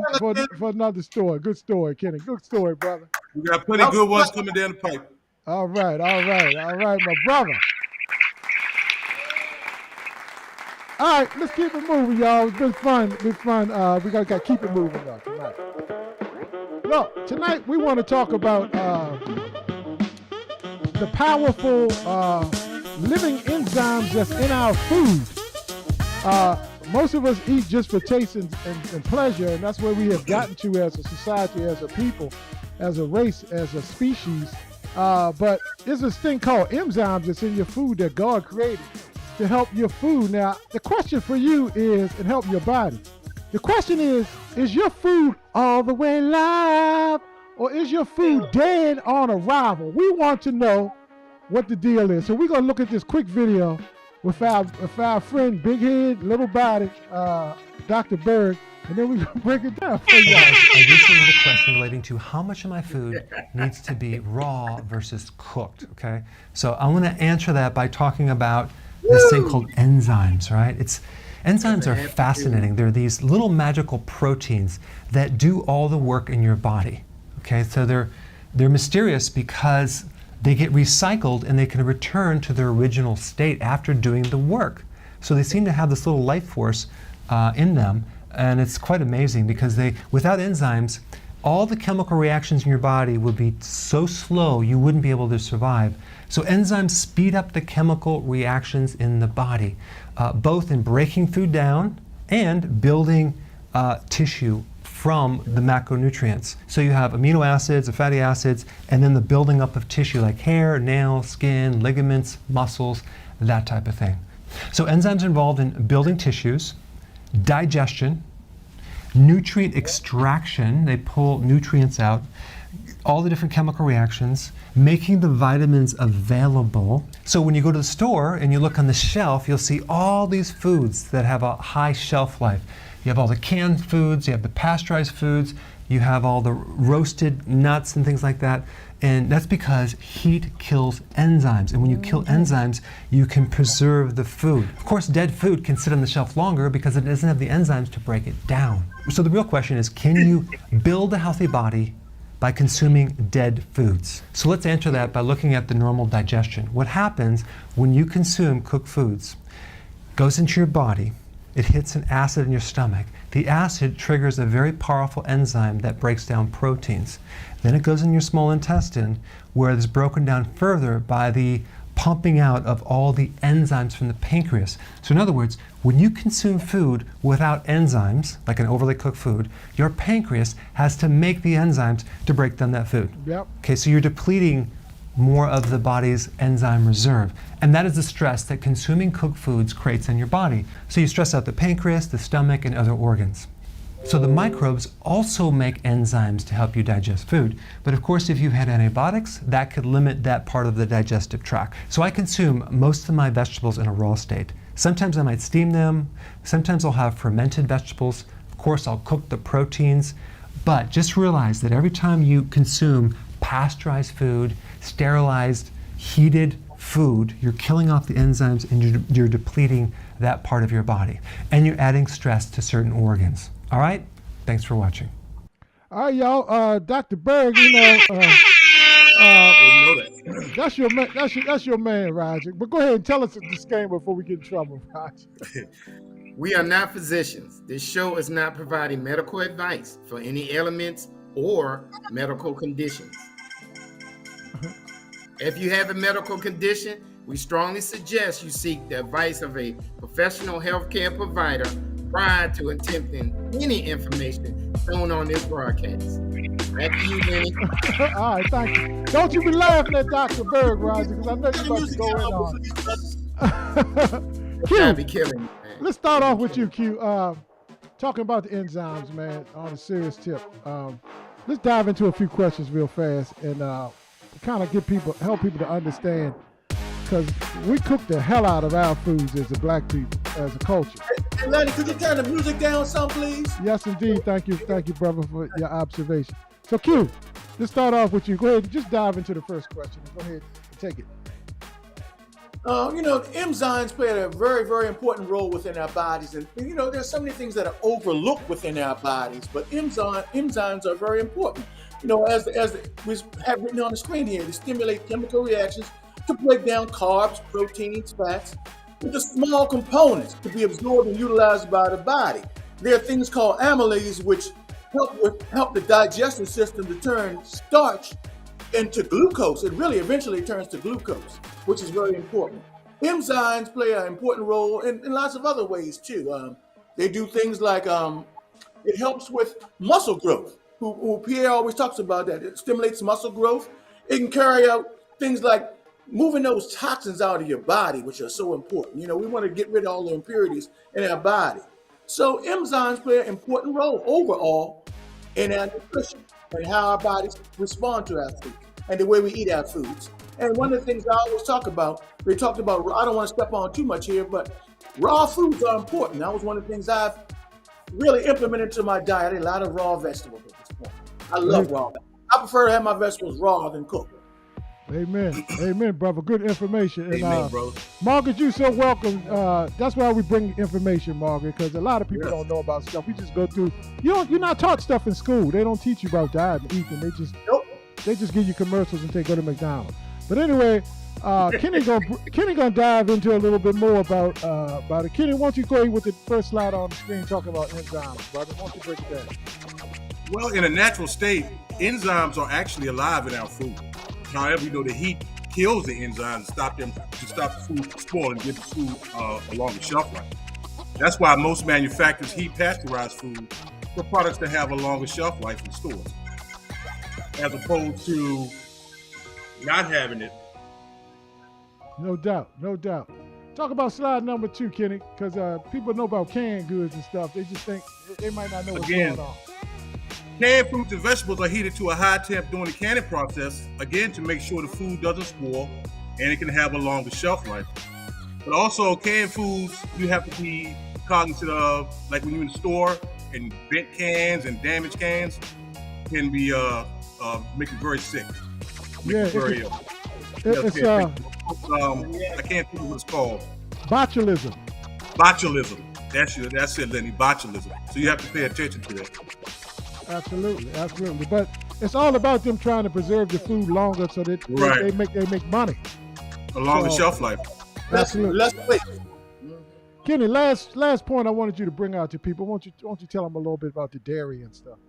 another story. Good story, Kenny. Good story, brother. We got plenty of good ones coming down the pipe. All right, my brother. All right, let's keep it moving, y'all. It's been fun. We gotta keep it moving, though, tonight. Look, tonight we want to talk about the powerful living enzymes that's in our food. Most of us eat just for taste and pleasure, and that's where we have gotten to as a society, as a people, as a race, as a species. But there's this thing called enzymes that's in your food that God created to help your food. Now, the question for you is, and help your body. The question is your food all the way live, or is your food dead on arrival? We want to know what the deal is. So we're going to look at this quick video with our friend, big head, little body, Dr. Berg, and then we're going to break it down for you. I recently had a question relating to how much of my food needs to be raw versus cooked, okay? So I want to answer that by talking about this thing called enzymes, right? Enzymes are fascinating. They're these little magical proteins that do all the work in your body, okay? So they're mysterious because they get recycled and they can return to their original state after doing the work. So they seem to have this little life force in them, and it's quite amazing because without enzymes, all the chemical reactions in your body would be so slow you wouldn't be able to survive. So enzymes speed up the chemical reactions in the body, both in breaking food down and building tissue from the macronutrients. So you have amino acids, the fatty acids, and then the building up of tissue like hair, nails, skin, ligaments, muscles, that type of thing. So enzymes are involved in building tissues, digestion, nutrient extraction, they pull nutrients out, all the different chemical reactions, making the vitamins available. So when you go to the store and you look on the shelf, you'll see all these foods that have a high shelf life. You have all the canned foods, you have the pasteurized foods, you have all the roasted nuts and things like that. And that's because heat kills enzymes. And when you kill enzymes, you can preserve the food. Of course, dead food can sit on the shelf longer because it doesn't have the enzymes to break it down. So the real question is, can you build a healthy body by consuming dead foods? So let's answer that by looking at the normal digestion. What happens when you consume cooked foods? It goes into your body. It hits an acid in your stomach. The acid triggers a very powerful enzyme that breaks down proteins. Then it goes in your small intestine, where it's broken down further by the pumping out of all the enzymes from the pancreas. So in other words, when you consume food without enzymes, like an overly cooked food, your pancreas has to make the enzymes to break down that food. Yep. Okay, so you're depleting more of the body's enzyme reserve. And that is the stress that consuming cooked foods creates in your body. So you stress out the pancreas, the stomach, and other organs. So the microbes also make enzymes to help you digest food. But of course, if you've had antibiotics, that could limit that part of the digestive tract. So I consume most of my vegetables in a raw state. Sometimes I might steam them. Sometimes I'll have fermented vegetables. Of course, I'll cook the proteins. But just realize that every time you consume pasteurized food, sterilized, heated food, you're killing off the enzymes and you're depleting that part of your body. And you're adding stress to certain organs. All right? Thanks for watching. All right, y'all. Dr. Berg, that's your man, Roger. But go ahead and tell us the disclaimer before we get in trouble, Roger. We are not physicians. This show is not providing medical advice for any ailments or medical conditions. If you have a medical condition, we strongly suggest you seek the advice of a professional healthcare provider prior to attempting any information shown on this broadcast. Back to you, Benny. All right, thank you. Don't you be laughing at Dr. Berg, Roger, because I know you're about to go in on it. Q, be killing me, man. Let's start off with you, Q. Talking about the enzymes, man, on a serious tip. Let's dive into a few questions real fast and kind of help people to understand, because we cook the hell out of our foods as a black people, as a culture. Hey, Lenny, could you turn the music down some, please? Yes, indeed. Thank you, brother, for your observation. So, Q, let's start off with you. Go ahead and just dive into the first question. Go ahead and take it. Enzymes play a very, very important role within our bodies. And, there's so many things that are overlooked within our bodies, but enzymes are very important. As we have written on the screen here, they stimulate chemical reactions to break down carbs, proteins, fats into small components to be absorbed and utilized by the body. There are things called amylase which help the digestive system to turn starch into glucose. It really eventually turns to glucose, which is very important. enzymes play an important role in lots of other ways too. They do things like it helps with muscle growth. Who Pierre always talks about that. It stimulates muscle growth. It can carry out things like moving those toxins out of your body, which are so important. You know, we want to get rid of all the impurities in our body. So enzymes play an important role overall in our nutrition and how our bodies respond to our food and the way we eat our foods. And one of the things I always talk about, we talked about, I don't want to step on too much here, but raw foods are important. That was one of the things I've really implemented into my diet. A lot of raw vegetables at this point. I love raw. I prefer to have my vegetables raw than cooked. Amen. Amen, brother. Good information. And, Amen, brother. Margaret, you're so welcome. That's why we bring information, Margaret, because a lot of people don't know about stuff. We just go through. You're not taught stuff in school. They don't teach you about diet and eating. They just give you commercials and say go to McDonald's. But anyway, Kenny gonna dive into a little bit more about it. Kenny, why don't you go ahead with the first slide on the screen talking about enzymes, brother? Why don't you break it down? Well, in a natural state, enzymes are actually alive in our food. However, the heat kills the enzymes to stop the food from spoiling and give the food a longer shelf life. That's why most manufacturers heat pasteurize food for products that have a longer shelf life in stores, as opposed to not having it. No doubt. Talk about slide number 2, Kenny, because people know about canned goods and stuff. They just think they might not know what's going on. Canned fruits and vegetables are heated to a high temp during the canning process, again, to make sure the food doesn't spoil and it can have a longer shelf life. But also, canned foods, you have to be cognizant of, like when you're in the store, and bent cans and damaged cans can be make you very sick. It's I can't think of what it's called. Botulism. That's it, Lenny. Botulism. So you have to pay attention to that. Absolutely. But it's all about them trying to preserve the food longer so that they make money. A longer shelf life. Absolutely. Let's wait. Kenny, last point I wanted you to bring out to people. Why don't you tell them a little bit about the dairy and stuff?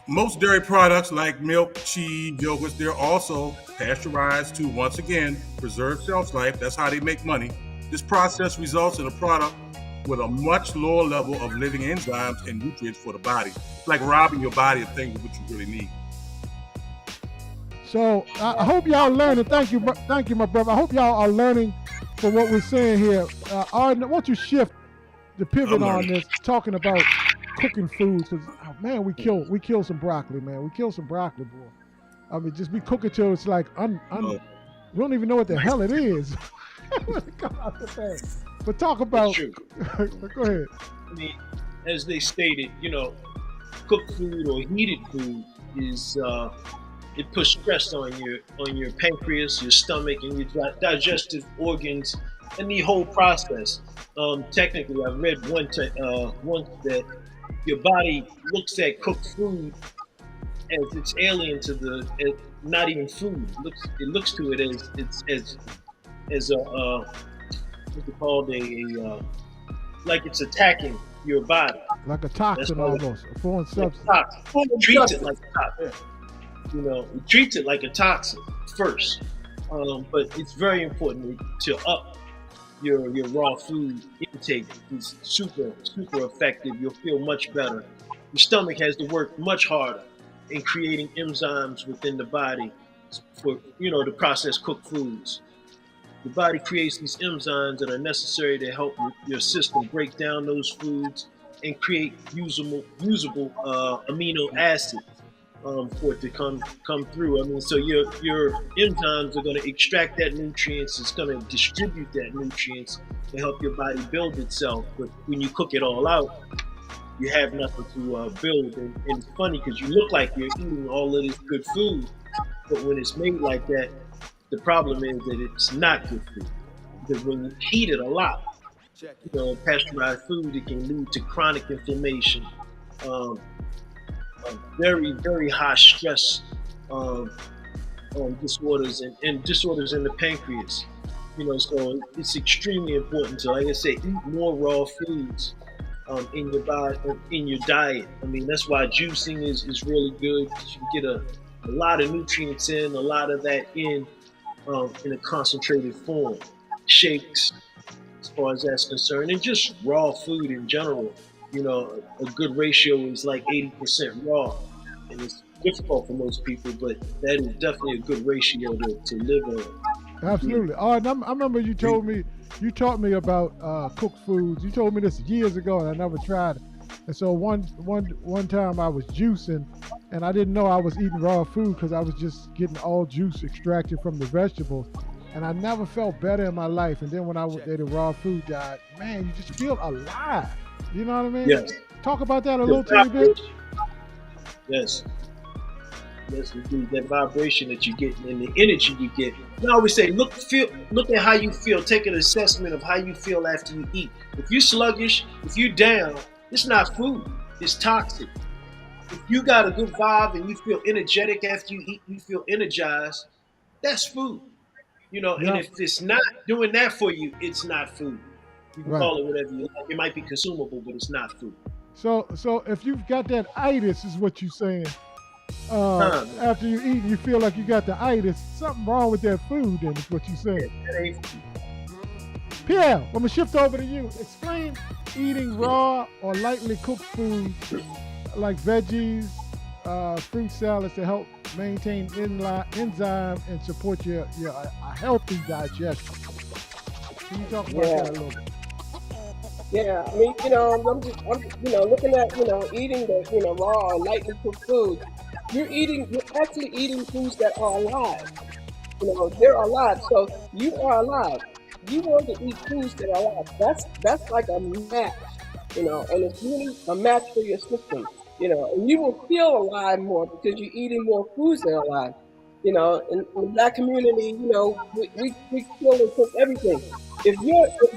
Most dairy products like milk, cheese, yogurts, they're also pasteurized to, once again, preserve shelf life. That's how they make money. This process results in a product with a much lower level of living enzymes and nutrients for the body. It's like robbing your body of things which you really need. So I hope y'all learning. Thank you, my brother. I hope y'all are learning from what we're saying here. Why don't you shift the pivot on this, talking about cooking foods? Because man, we kill some broccoli, man. We kill some broccoli, boy. I mean, just be cooking till it's like we don't even know what the hell it is. But talk about. Go ahead. I mean, as they stated, cooked food or heated food is it puts stress on your pancreas, your stomach, and your digestive organs, and the whole process. Technically, I've read once that your body looks at cooked food as it's alien to not even food. It looks to it as a what's it called, like it's attacking your body. Like a toxin almost, a foreign substance. It treats it like a toxin. It treats it like a toxin first. But it's very important to up your raw food intake. It's super effective. You'll feel much better. Your stomach has to work much harder in creating enzymes within the body for to process cooked foods. The body creates these enzymes that are necessary to help your system break down those foods and create usable amino acids for it to come through. I mean, so your enzymes are going to extract that nutrients. It's going to distribute that nutrients to help your body build itself. But when you cook it all out, you have nothing to build. And it's funny because you look like you're eating all of this good food, but when it's made like that, the problem is that it's not good food. Because when you heat it a lot, pasteurized food, it can lead to chronic inflammation, very, very high stress disorders and disorders in the pancreas. So it's extremely important to, like I say, eat more raw foods in your body, in your diet. I mean, that's why juicing is really good. You can get a lot of nutrients in, a lot of that in in a concentrated form, shakes, as far as that's concerned, and just raw food in general. A good ratio is like 80% raw, and it's difficult for most people, but that is definitely a good ratio to live on. Absolutely. Oh, and I remember you taught me about cooked foods. You told me this years ago, and I never tried it. And so one time I was juicing, and I didn't know I was eating raw food because I was just getting all juice extracted from the vegetables. And I never felt better in my life. And then when I did a raw food diet, man, you just feel alive. You know what I mean? Yes. Talk about that a little tiny bit. Yes. Yes, indeed. That vibration that you get and the energy you get. I always say, look at how you feel. Take an assessment of how you feel after you eat. If you're sluggish, if you're down, it's not food. It's toxic. If you got a good vibe and you feel energetic after you eat, you feel energized, that's food. And if it's not doing that for you, it's not food. You can call it whatever you like. It might be consumable, but it's not food. So if you've got that itis, is what you're saying. After you eat, you feel like you got the itis. Something wrong with that food, then is what you're saying. Pierre, I'm gonna shift over to you. Explain eating raw or lightly cooked foods like veggies, fruit salads to help maintain enzyme and support your a healthy digestion. Can you talk about that a little bit? Yeah, I mean, I'm looking at, eating the, raw or lightly cooked foods. You're actually eating foods that are alive. They're alive. So you are alive. You want to eat foods that are alive. That's like a match, and it's really a match for your system, and you will feel alive more because you're eating more foods that are alive. In the black community, we kill and cook everything. If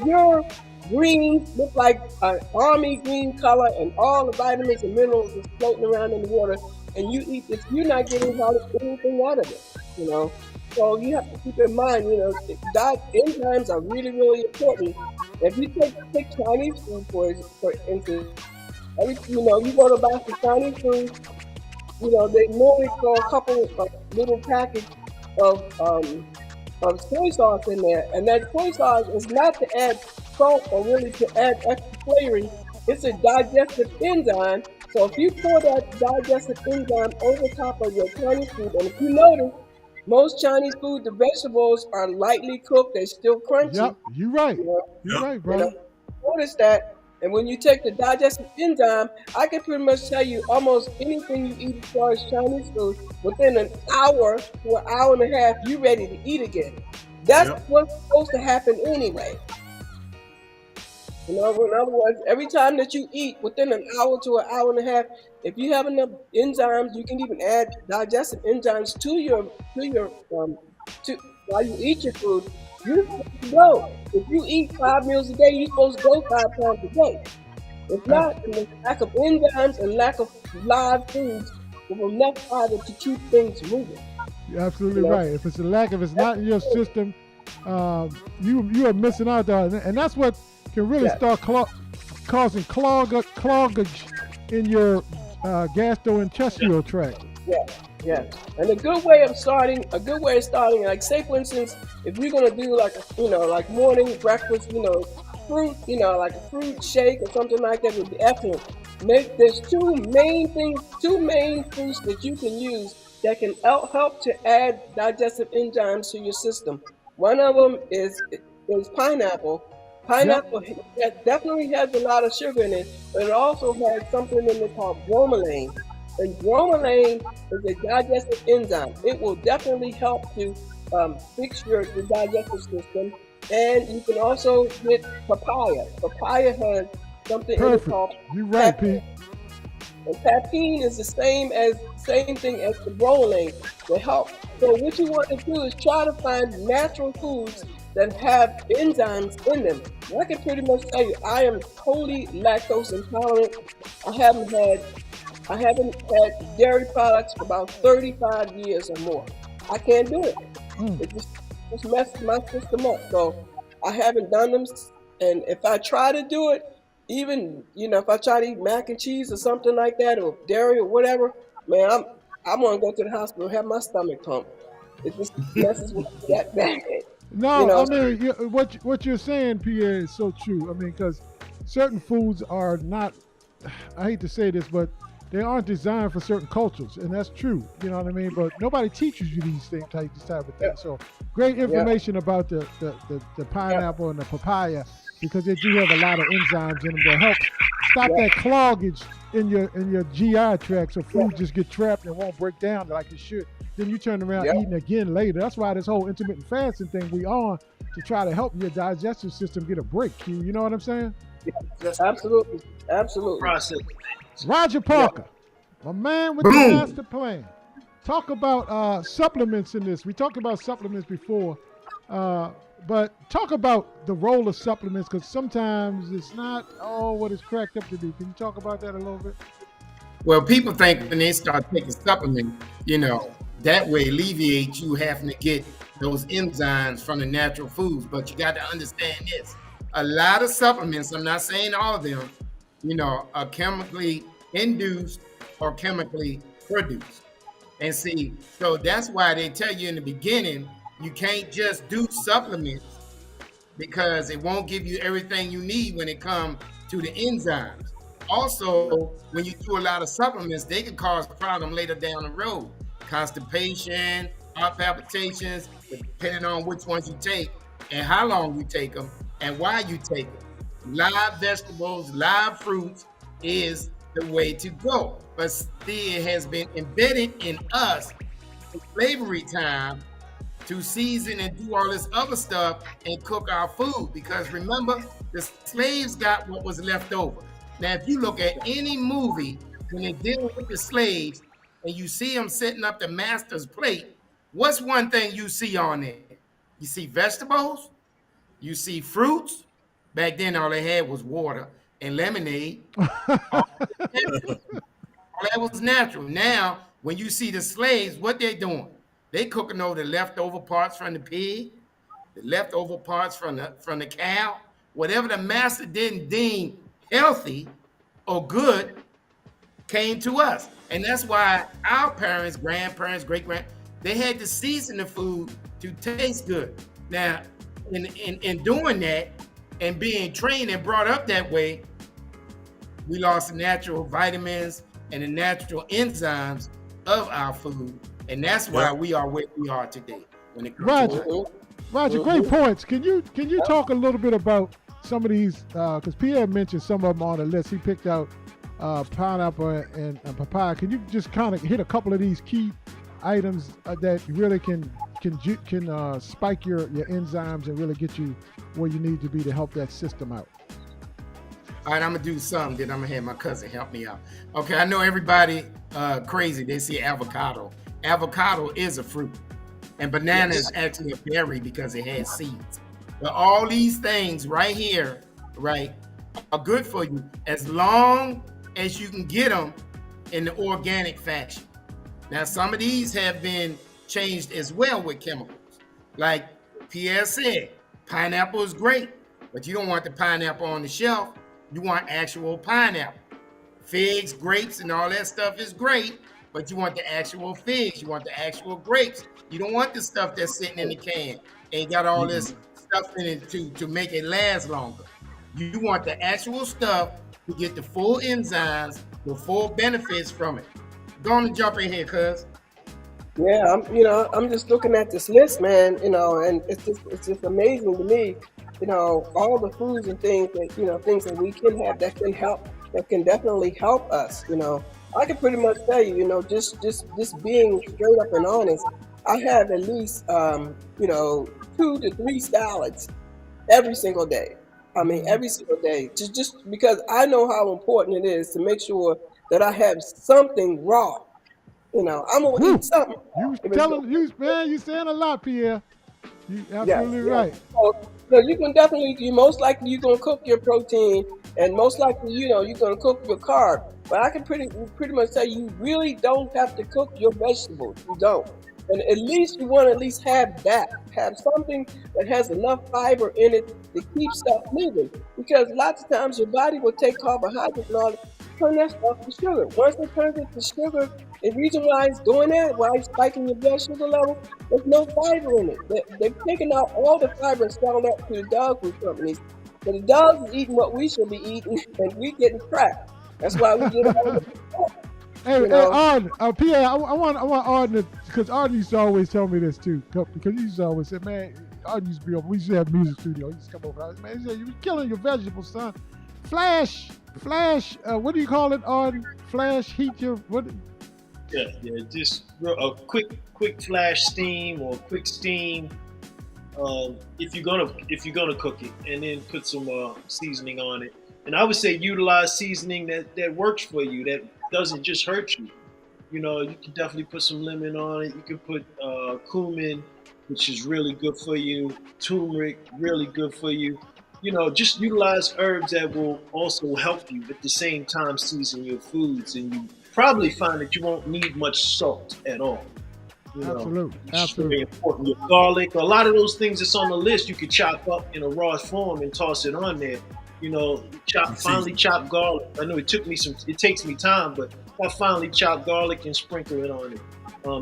your greens look like an army green color and all the vitamins and minerals is floating around in the water, and you eat this, you're not getting hardly anything out of it. So you have to keep in mind, diet enzymes are really, really important. If you take Chinese food for instance, you go to buy some Chinese food, they normally throw a couple of little packets of soy sauce in there, and that soy sauce is not to add salt or really to add extra flavoring. It's a digestive enzyme. So if you pour that digestive enzyme over top of your Chinese food, and if you notice, most Chinese food, the vegetables are lightly cooked. They're still crunchy. Yep, you're right. You're right, brother. Notice that. And when you take the digestive enzyme, I can pretty much tell you almost anything you eat as far as Chinese food, within an hour to an hour and a half, you're ready to eat again. That's what's supposed to happen anyway. In other words, every time that you eat, within an hour to an hour and a half, if you have enough enzymes, you can even add digestive enzymes to while you eat your food. You're supposed to go. If you eat 5 meals a day, you're supposed to go 5 times a day. If not, there's lack of enzymes and lack of live foods with enough fiber to keep things moving. You're absolutely right. If it's not in your system, you are missing out there, and that's what can really start causing cloggage in your gastrointestinal tract. Yeah. And a good way of starting, like say for instance, if you're gonna do like morning breakfast, fruit, like a fruit shake or something like that would be excellent. There's two main foods that you can use that can help to add digestive enzymes to your system. One of them is pineapple. Pineapple definitely has a lot of sugar in it, but it also has something in it called bromelain. And bromelain is a digestive enzyme. It will definitely help to fix the digestive system. And you can also get papaya. Papaya has something in it called papain. And papain is the same thing as the bromelain to help. So what you want to do is try to find natural foods that have enzymes in them. And I can pretty much tell you, I am totally lactose intolerant. I haven't had dairy products for about 35 years or more. I can't do it. It just messes my system up. So I haven't done them. And if I try to do it, even, if I try to eat mac and cheese or something like that, or dairy or whatever, man, I'm going to go to the hospital and have my stomach pumped. It just messes with that bad. No, know, I mean what you're saying, Pierre, is so true. I mean, because certain foods are not. I hate to say this, but they aren't designed for certain cultures, and that's true. You know what I mean? But nobody teaches you these things, these type of things. So great information about the pineapple and the papaya, because they do have a lot of enzymes in them that help stop that cloggage in your GI tract, so food just get trapped and won't break down like it should. Then you turn around eating again later. That's why this whole intermittent fasting thing we on, to try to help your digestive system get a break. Q, you know what I'm saying? Absolutely. Process. Roger Parker, my man with the master plan. Talk about supplements in this. We talked about supplements before, but talk about the role of supplements, because sometimes it's not all what it's cracked up to be. Can you talk about that a little bit? Well, people think when they start taking supplements, that way alleviate you having to get those enzymes from the natural foods. But you got to understand this. A lot of supplements, I'm not saying all of them, are chemically induced or chemically produced. And see, so that's why they tell you in the beginning, you can't just do supplements, because it won't give you everything you need when it comes to the enzymes. Also, when you do a lot of supplements, they can cause problem later down the road. Constipation, heart palpitations, depending on which ones you take and how long you take them and why you take them. Live vegetables, live fruits is the way to go. But still, it has been embedded in us in slavery time to season and do all this other stuff and cook our food. Because remember, the slaves got what was left over. Now, if you look at any movie, when they're dealing with the slaves and you see them setting up the master's plate, what's one thing you see on there? You see vegetables, you see fruits. Back then, all they had was water and lemonade. All that was natural. Now, when you see the slaves, what they're doing? They cooking over the leftover parts from the pig, the leftover parts from the cow, whatever the master didn't deem healthy or good came to us. And that's why our parents, grandparents, great-grand, they had to season the food to taste good. Now, in doing that and being trained and brought up that way, we lost the natural vitamins and the natural enzymes of our food. And that's why we are where we are today. When it comes to Roger, great points. Can you talk a little bit about some of these? Because Pierre mentioned some of them on the list. He picked out pineapple and papaya. Can you just kind of hit a couple of these key items that really can spike your enzymes and really get you where you need to be to help that system out? All right, I'm gonna do something. Then I'm gonna have my cousin help me out. Okay, I know everybody crazy. They see avocado. Avocado is a fruit, and banana is actually a berry because it has seeds. But all these things right here, right, are good for you as long as you can get them in the organic fashion. Now, some of these have been changed as well with chemicals. Like Pierre said, pineapple is great, but you don't want the pineapple on the shelf. You want actual pineapple. Figs, grapes, and all that stuff is great, but you want the actual figs. You want the actual grapes. You don't want the stuff that's sitting in the can and got all this stuff in it to make it last longer. You want the actual stuff to get the full enzymes, the full benefits from it. Go on and jump in here, cuz. Yeah, I'm just looking at this list, man, and it's just amazing to me, all the foods and things that, things that we can have that can help, that can definitely help us, I can pretty much tell you, just being straight up and honest, I have at least, 2 to 3 salads every single day. I mean, every single day, just because I know how important it is to make sure that I have something raw. I'm gonna eat something. You saying a lot, Pierre. You absolutely right. So you can definitely, most likely you're gonna cook your protein, and most likely, you're gonna cook your carb. But I can pretty much tell you really don't have to cook your vegetables. You don't. And at least you want to at least have that. Have something that has enough fiber in it to keep stuff moving. Because lots of times your body will take carbohydrates and all that, turn that stuff to sugar. Once it turns it to sugar, the reason why it's doing that, why it's spiking your blood sugar level, there's no fiber in it. They've taken out all the fiber and sold that to the dog food companies. So the dogs is eating what we should be eating, and we getting crap. That's why we get all the Hey, you know? Arden, Pierre, I want Arden because Arden used to always tell me this too. Because he used to always say, man, Arden used to be over. We used to have a music studio. He used to come over. Man, he said, "You're killing your vegetables, son. Flash. What do you call it, Arden? Flash heat your what? Yeah, just a quick flash steam or quick steam. If you're gonna cook it, and then put some seasoning on it. And I would say utilize seasoning that works for you, that doesn't just hurt you. You know, you can definitely put some lemon on it. You can put cumin, which is really good for you. Turmeric, really good for you. You know, just utilize herbs that will also help you at the same time season your foods, and you probably find that you won't need much salt at all. You know, Absolutely. it's very important. Your garlic, a lot of those things that's on the list, you could chop up in a raw form and toss it on there. You know, finely chopped garlic. I know it takes me time, but I finally chop garlic and sprinkle it on it.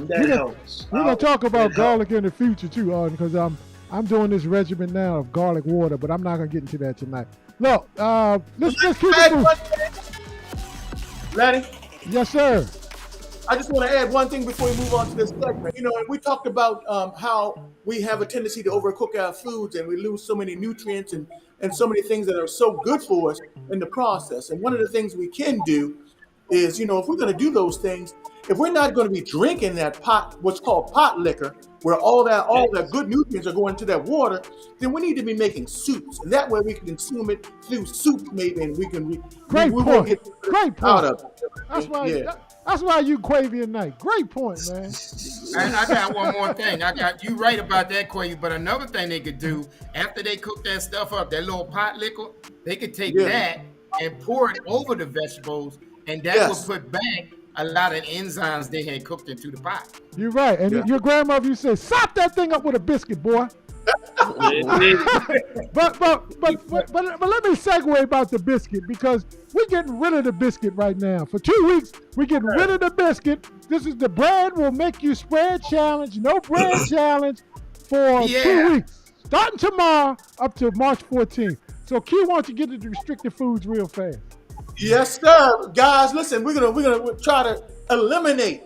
That helps. We're gonna talk about garlic in the future too, Arden, because I'm doing this regimen now of garlic water, but I'm not gonna get into that tonight. Look, let's keep it moving. Lenny? Yes, sir. I just want to add one thing before we move on to this segment. You know, we talked about how we have a tendency to overcook our foods and we lose so many nutrients and so many things that are so good for us in the process. And one of the things we can do is, you know, if we're going to do those things, if we're not going to be drinking that pot, what's called pot liquor, where all that good nutrients are going to that water, then we need to be making soups. And that way we can consume it through soup maybe, and we can Great point. Great point. out of it. That's why. Yeah. That's why you Quavy at night. Great point, man. And I got one more thing. I got you right about that, Quavy. But another thing they could do after they cook that stuff up, that little pot liquor, they could take that and pour it over the vegetables, and that would put back a lot of enzymes they had cooked into the pot. You're right. And your grandmother used to say, "Sop that thing up with a biscuit, boy." but let me segue about the biscuit, because we're getting rid of the biscuit right now. For 2 weeks, we're getting rid of the biscuit. This is the bread will make you spread challenge, no bread challenge for 2 weeks, starting tomorrow up to March 14th. So Q, why don't you get into restricted foods real fast? Yes, sir. Guys, listen, we're gonna try to eliminate,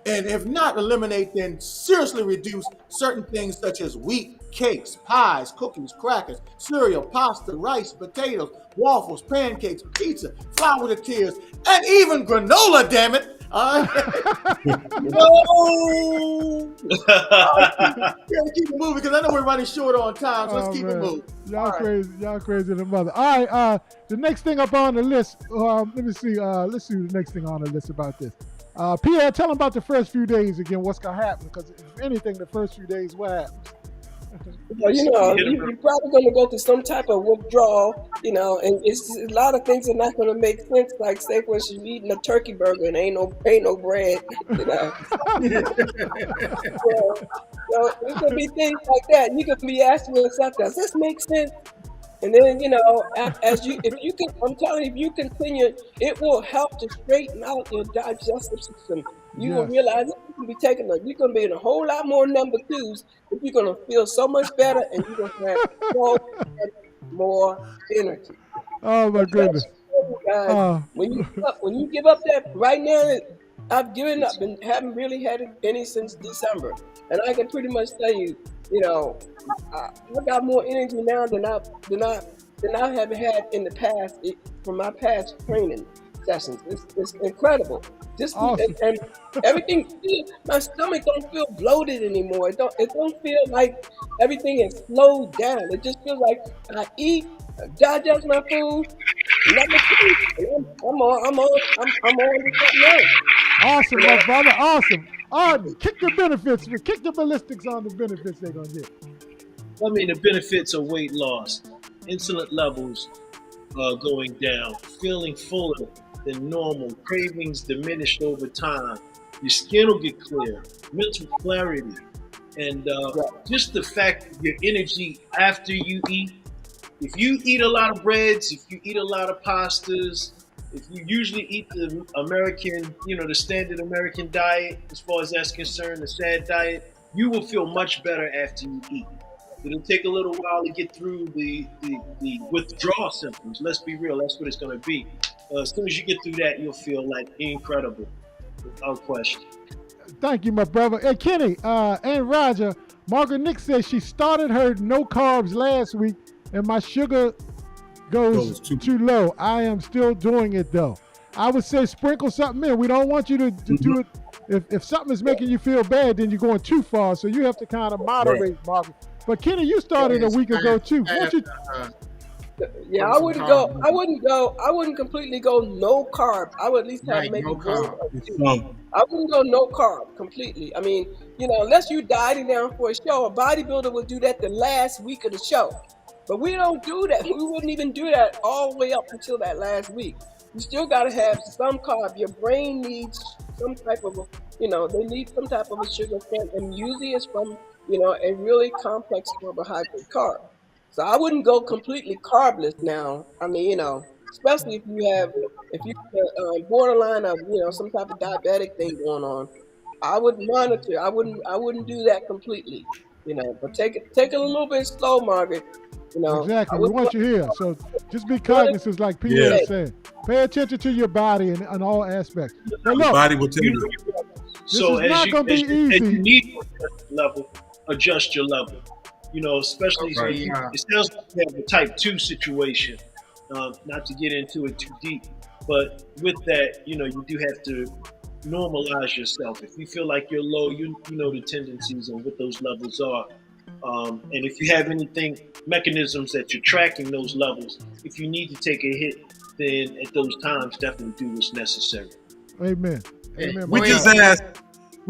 and if not eliminate, then seriously reduce certain things such as wheat, cakes, pies, cookies, crackers, cereal, pasta, rice, potatoes, waffles, pancakes, pizza, flour tortillas, and even granola, damn it. No! We gotta keep it moving because I know we're running short on time, so let's keep it moving. Y'all crazy. Y'all crazy than mother. All right, the next thing up on the list, let me see. Let's see the next thing on the list about this. Pierre, tell them about the first few days again, what's gonna happen, because if anything, the first few days, what happens? Well, you know, you're probably going to go through some type of withdrawal, you know, and it's a lot of things are not going to make sense. Like, say, for instance, you're eating a turkey burger and ain't no bread, you know. So there's going to be things like that. You can be asking yourself, does this make sense? And then, you know, I'm telling you, if you continue, it will help to straighten out your digestive system. You will realize that you're going to be in a whole lot more number twos, but you're going to feel so much better, and you're going to have so much more energy. Oh my goodness! Guys, when you give up that, right now, I've given up and haven't really had any since December, and I can pretty much tell you, you know, I got more energy now than I have had in the past from my past training sessions. It's incredible. Awesome. And everything, my stomach don't feel bloated anymore. It don't feel like everything is slowed down. It just feels like I eat, I digest my food, let me eat. I'm on now. Awesome, my brother. Awesome. Kick the benefits. Kick the ballistics on the benefits they're gonna get. I mean, the benefits of weight loss, insulin levels going down, feeling fuller than normal, cravings diminished over time, your skin will get clear, mental clarity, and just the fact that your energy after you eat. If you eat a lot of breads, if you eat a lot of pastas, If you usually eat the American, the standard American diet, as far as that's concerned, the SAD diet, you will feel much better after you eat. It'll take a little while to get through the withdrawal symptoms. Let's be real, that's what it's going to be. As soon as you get through that, you'll feel like incredible, without question. Thank you, my brother. Hey, Kenny and Roger, Margaret Nick says she started her no carbs last week and my sugar goes too low. I am still doing it though. I would say sprinkle something in. We don't want you to do it. If something is making you feel bad, then you're going too far. So you have to kind of moderate, Margaret. But Kenny, you started a week ago too. Yeah, I wouldn't completely go no carb. I would at least have maybe one or two. I wouldn't go no carb completely. I mean, unless you're dieting down for a show, a bodybuilder would do that the last week of the show. But we don't do that. We wouldn't even do that all the way up until that last week. You still got to have some carb. Your brain needs some type of, they need some type of a sugar strength, and usually it's from, a really complex carbohydrate carb. So I wouldn't go completely carbless now. I mean, especially if you're borderline of, some type of diabetic thing going on. I would monitor. I wouldn't do that completely. But take it a little bit slow, Margaret. Exactly. We want you here. So just be cognizant, like Pierre said. Pay attention to your body in all aspects. But look, your body will tell you. So as you need level, adjust your level. Especially it sounds like you have a type 2 situation. Not to get into it too deep, but with that, you do have to normalize yourself. If you feel like you're low, you know the tendencies and what those levels are. And if you have mechanisms that you're tracking those levels, if you need to take a hit, then at those times, definitely do what's necessary. Amen. Amen. We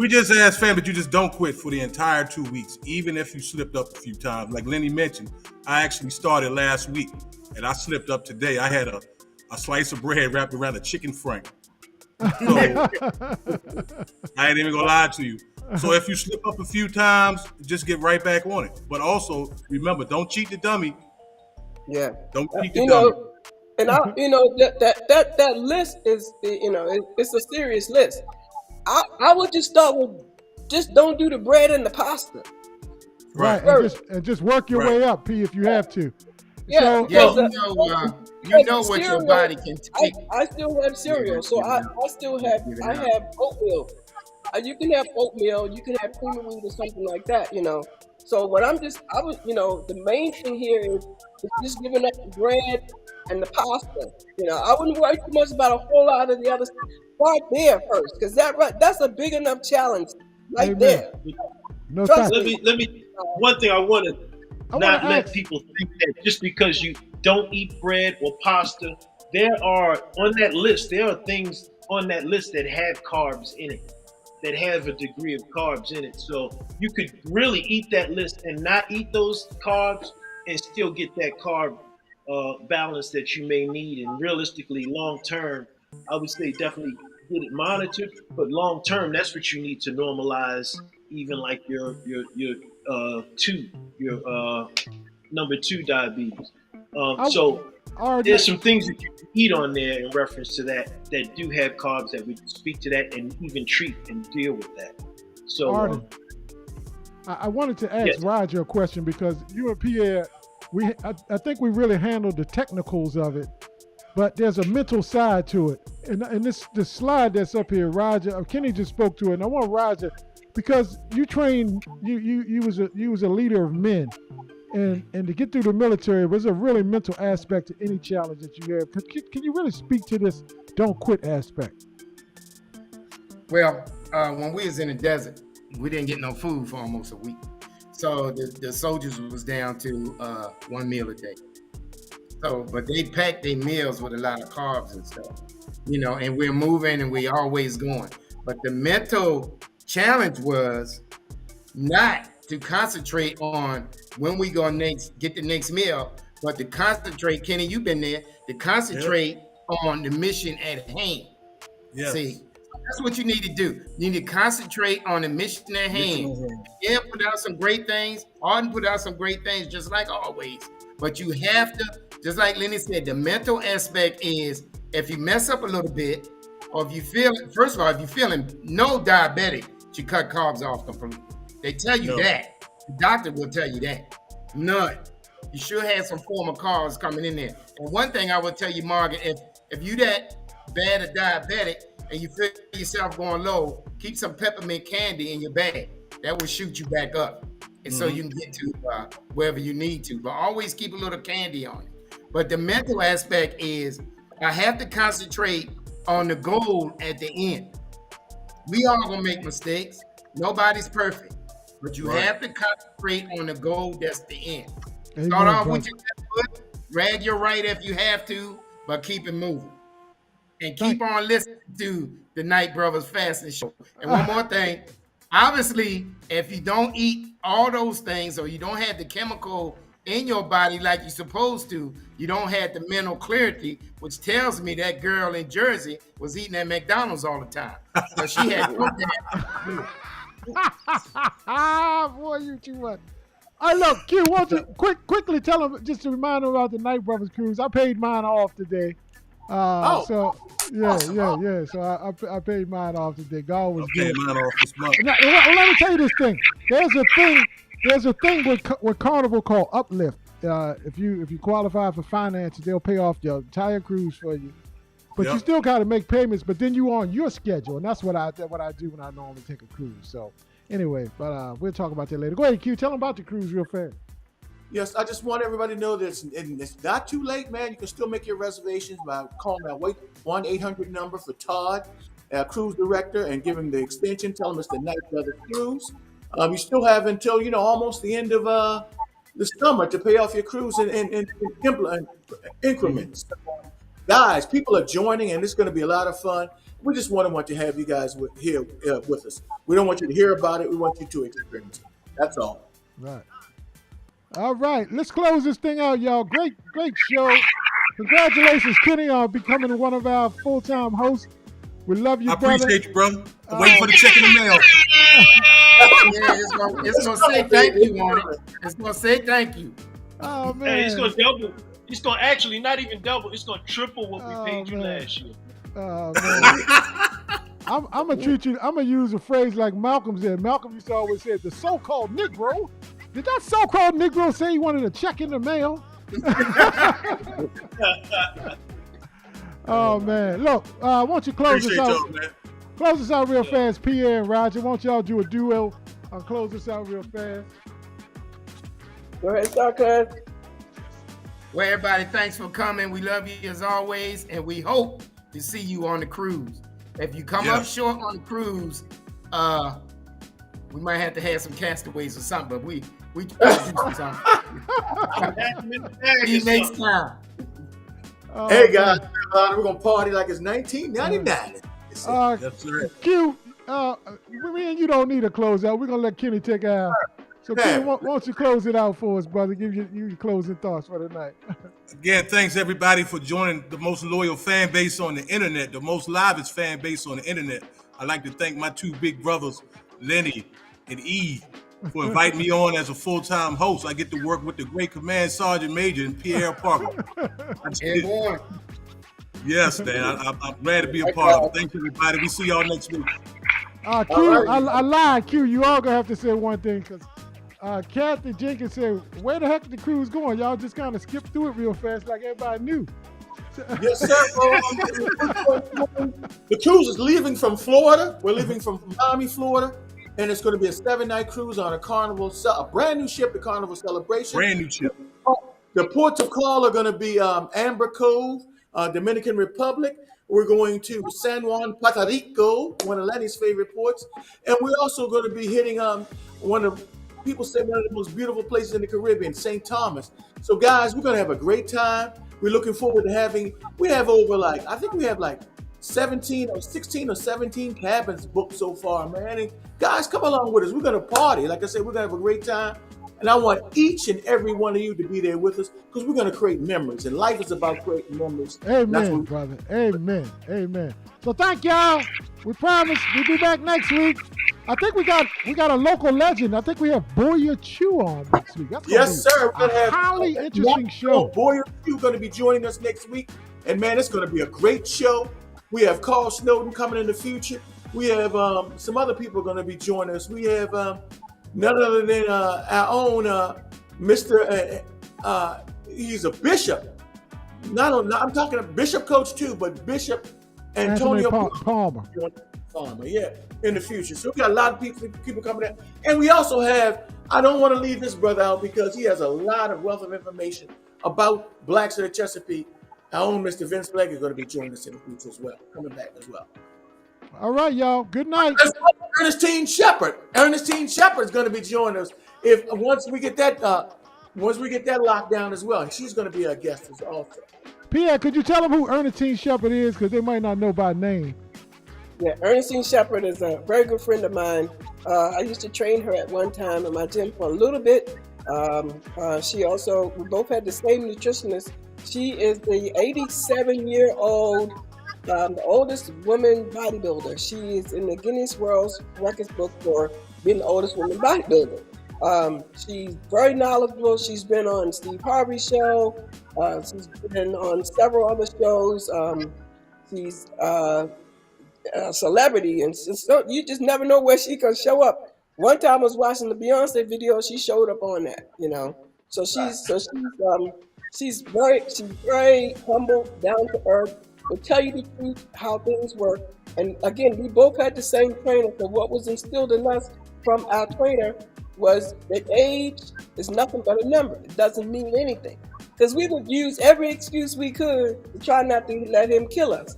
just asked, fam, that you just don't quit for the entire 2 weeks, even if you slipped up a few times. Like Lenny mentioned, I actually started last week, and I slipped up today. I had a slice of bread wrapped around a chicken frank. So I ain't even gonna lie to you. So if you slip up a few times, just get right back on it. But also remember, don't cheat the dummy. Yeah. Don't cheat the dummy. And that list is, it's a serious list. I would just start with just don't do the bread and the pasta. Right. And just work your way up, P, if you have to. Yeah. You know what cereal, your body can take. I still have cereal, so I have oatmeal. You can have oatmeal, you can have cream of wheat or something like that, So the main thing here is just giving up the bread and the pasta. I wouldn't worry too much about a whole lot of the other stuff. Start there first, because that's a big enough challenge there. No, let me. One thing I want to not let people think that just because you don't eat bread or pasta, there are things on that list that have carbs in it, that have a degree of carbs in it. So you could really eat that list and not eat those carbs and still get that carb balance that you may need. And realistically, long term, I would say definitely get it monitored. But long term, that's what you need to normalize. Even like your number 2 diabetes. So there's some things that you can eat on there in reference to that do have carbs that would speak to that and even treat and deal with that. So Arden, I wanted to ask Roger a question, because you and Pierre, I think we really handled the technicals of it, but there's a mental side to it. And this slide that's up here, Roger, Kenny just spoke to it, and I want Roger, because you trained, you was a leader of men, and to get through the military was a really mental aspect to any challenge that you have. Can you really speak to this don't quit aspect? Well, when we was in the desert, we didn't get no food for almost a week. So the soldiers was down to 1 meal a day. So, but they packed their meals with a lot of carbs and stuff, and we're moving and we always going. But the mental challenge was not to concentrate on when we gonna get the next meal, but to concentrate, Kenny, you've been there, to concentrate on the mission at hand. Yes. See, that's what you need to do. You need to concentrate on the mission at hand. Yeah, put out some great things. Arden put out some great things, just like always. But you have to, just like Lenny said, the mental aspect is if you mess up a little bit, or if you feel, first of all, if you're feeling no diabetic, you cut carbs off completely. They tell you that. The doctor will tell you that. None. You should have some form of carbs coming in there. And one thing I would tell you, Margaret, if you that bad a diabetic and you feel yourself going low, keep some peppermint candy in your bag. That will shoot you back up. And so you can get to wherever you need to. But always keep a little candy on it. But the mental aspect is I have to concentrate on the goal at the end. We all gonna make mistakes. Nobody's perfect. But you have to concentrate on the goal that's the end. Start off with your left foot, drag your right if you have to, but keep it moving. And keep on listening to the Night Brothers Fasting Show. And one more thing, obviously, if you don't eat all those things or you don't have the chemical in your body like you're supposed to, you don't have the mental clarity, which tells me that girl in Jersey was eating at McDonald's all the time. So she had boy, you too much. Hey, look, Q, won't you quickly tell them, just to remind them about the Night Brothers cruise. I paid mine off today. So I paid mine off today. God was good. Mine off this month. Now, let me tell you this thing. There's a thing with Carnival called Uplift. If you qualify for finance, they'll pay off your entire cruise for you. But you still got to make payments. But then you on your schedule, and that's what I do when I normally take a cruise. So anyway, but we'll talk about that later. Go ahead, Q. Tell them about the cruise real fast. Yes, I just want everybody to know that it's not too late, man. You can still make your reservations by calling that 1-800 number for Todd, cruise director, and give him the extension. Tell him it's the Night Brothers Cruise. You still have until almost the end of the summer to pay off your cruise in increments. Guys, people are joining, and it's going to be a lot of fun. We just want to have you guys here with us. We don't want you to hear about it. We want you to experience it. That's all. Right. All right, let's close this thing out, y'all. Great show. Congratulations, Kenny, on becoming one of our full-time hosts. We love you, brother. I appreciate you, brother. I'm waiting for the check in the mail. It's gonna say thank you on it. It's gonna say thank you. Oh man. Hey, it's gonna double. It's gonna actually not even double. It's gonna triple what we paid you last year. Oh man. I'm gonna treat you. I'm gonna use a phrase like Malcolm said. Malcolm used to always say, "The so-called Negro." Did that so-called Negro say he wanted a check in the mail? Oh man, look, won't you close this out? Close this out real fast, Pierre and Roger. Won't y'all do a duo? I'll close this out real fast. Go ahead, start, cuz. Well, everybody, thanks for coming. We love you as always, and we hope to see you on the cruise. If you come up short on the cruise, we might have to have some castaways or something, but we try to do something. See you next time. Hey guys, we're gonna party like it's 1999. Yes, sir. Q, me and you don't need a closeout. We're gonna let Kenny take out. So Kenny, why don't you close it out for us, brother? Give you your closing thoughts for the night. Again, thanks everybody for joining the most loyal fan base on the internet, the most livest fan base on the internet. I'd like to thank my two big brothers, Lenny and Eve, for inviting me on as a full-time host. I get to work with the great Command Sergeant Major and Pierre Parker. Yes, man. I'm glad to be a part of it. Thank you, everybody. We see y'all next week. Q, I lied, Q. You all gonna have to say one thing, because Kathy Jenkins said, "Where the heck is the cruise going? Y'all just kind of skipped through it real fast, like everybody knew." Yes, sir. The cruise is leaving from Florida. We're leaving from Miami, Florida, and it's going to be a 7-night cruise on a brand new ship, the Carnival Celebration. Brand new ship. The ports of call are going to be Amber Cove, Dominican Republic. We're going to San Juan, Puerto Rico, one of Lenny's favorite ports, and we're also going to be hitting one of the most beautiful places in the Caribbean, St. Thomas. So, guys, we're going to have a great time. We're looking forward to we have over I think we have 16 or 17 cabins booked so far, man. And guys, come along with us. We're going to party. Like I said, we're going to have a great time. And I want each and every one of you to be there with us, because we're going to create memories. And life is about creating memories. Amen, brother. Amen. Amen. So thank y'all. We promise we'll be back next week. I think we got a local legend. I think we have Boya Chu on next week. Yes, sir. We're going to have highly interesting show. Boya Chu going to be joining us next week. And man, it's going to be a great show. We have Carl Snowden coming in the future. We have some other people going to be joining us. We have none other than our own Mr. He's a bishop. I'm talking a bishop coach too, but Bishop Antonio Palmer. Yeah, in the future. So we got a lot of people coming in. And we also have, I don't want to leave this brother out because he has a lot of wealth of information about blacks of the Chesapeake. Our own Mr. Vince Blake is going to be joining us in the future as well, coming back as well. All right, y'all. Good night. Ernestine Shepherd. Ernestine Shepherd is going to be joining us once we get that locked down as well. She's going to be our guest also. Pierre, could you tell them who Ernestine Shepherd is? Because they might not know by name. Yeah, Ernestine Shepherd is a very good friend of mine. I used to train her at one time in my gym for a little bit. We both had the same nutritionist. She is the 87-year-old, the oldest woman bodybuilder. She is in the Guinness World Records book for being the oldest woman bodybuilder. She's very knowledgeable. She's been on Steve Harvey's show. She's been on several other shows. She's a celebrity, and so you just never know where she can show up. One time I was watching the Beyonce video. She showed up on that, So she's very humble, down to earth. Will tell you the truth, how things work. And again, we both had the same trainer. So what was instilled in us from our trainer was that age is nothing but a number. It doesn't mean anything. Because we would use every excuse we could to try not to let him kill us.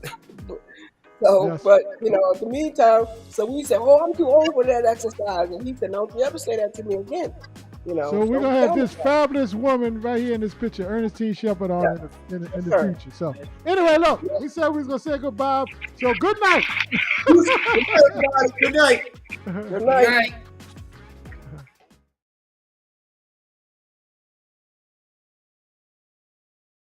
So, yes. But, in the meantime, so we said, I'm too old for that exercise. And he said, don't you ever say that to me again. So we're going to have this fabulous woman right here in this picture, Ernestine Shepherd, on in the future. So anyway, look, we said we was going to say goodbye. So good night. Good night. Good night.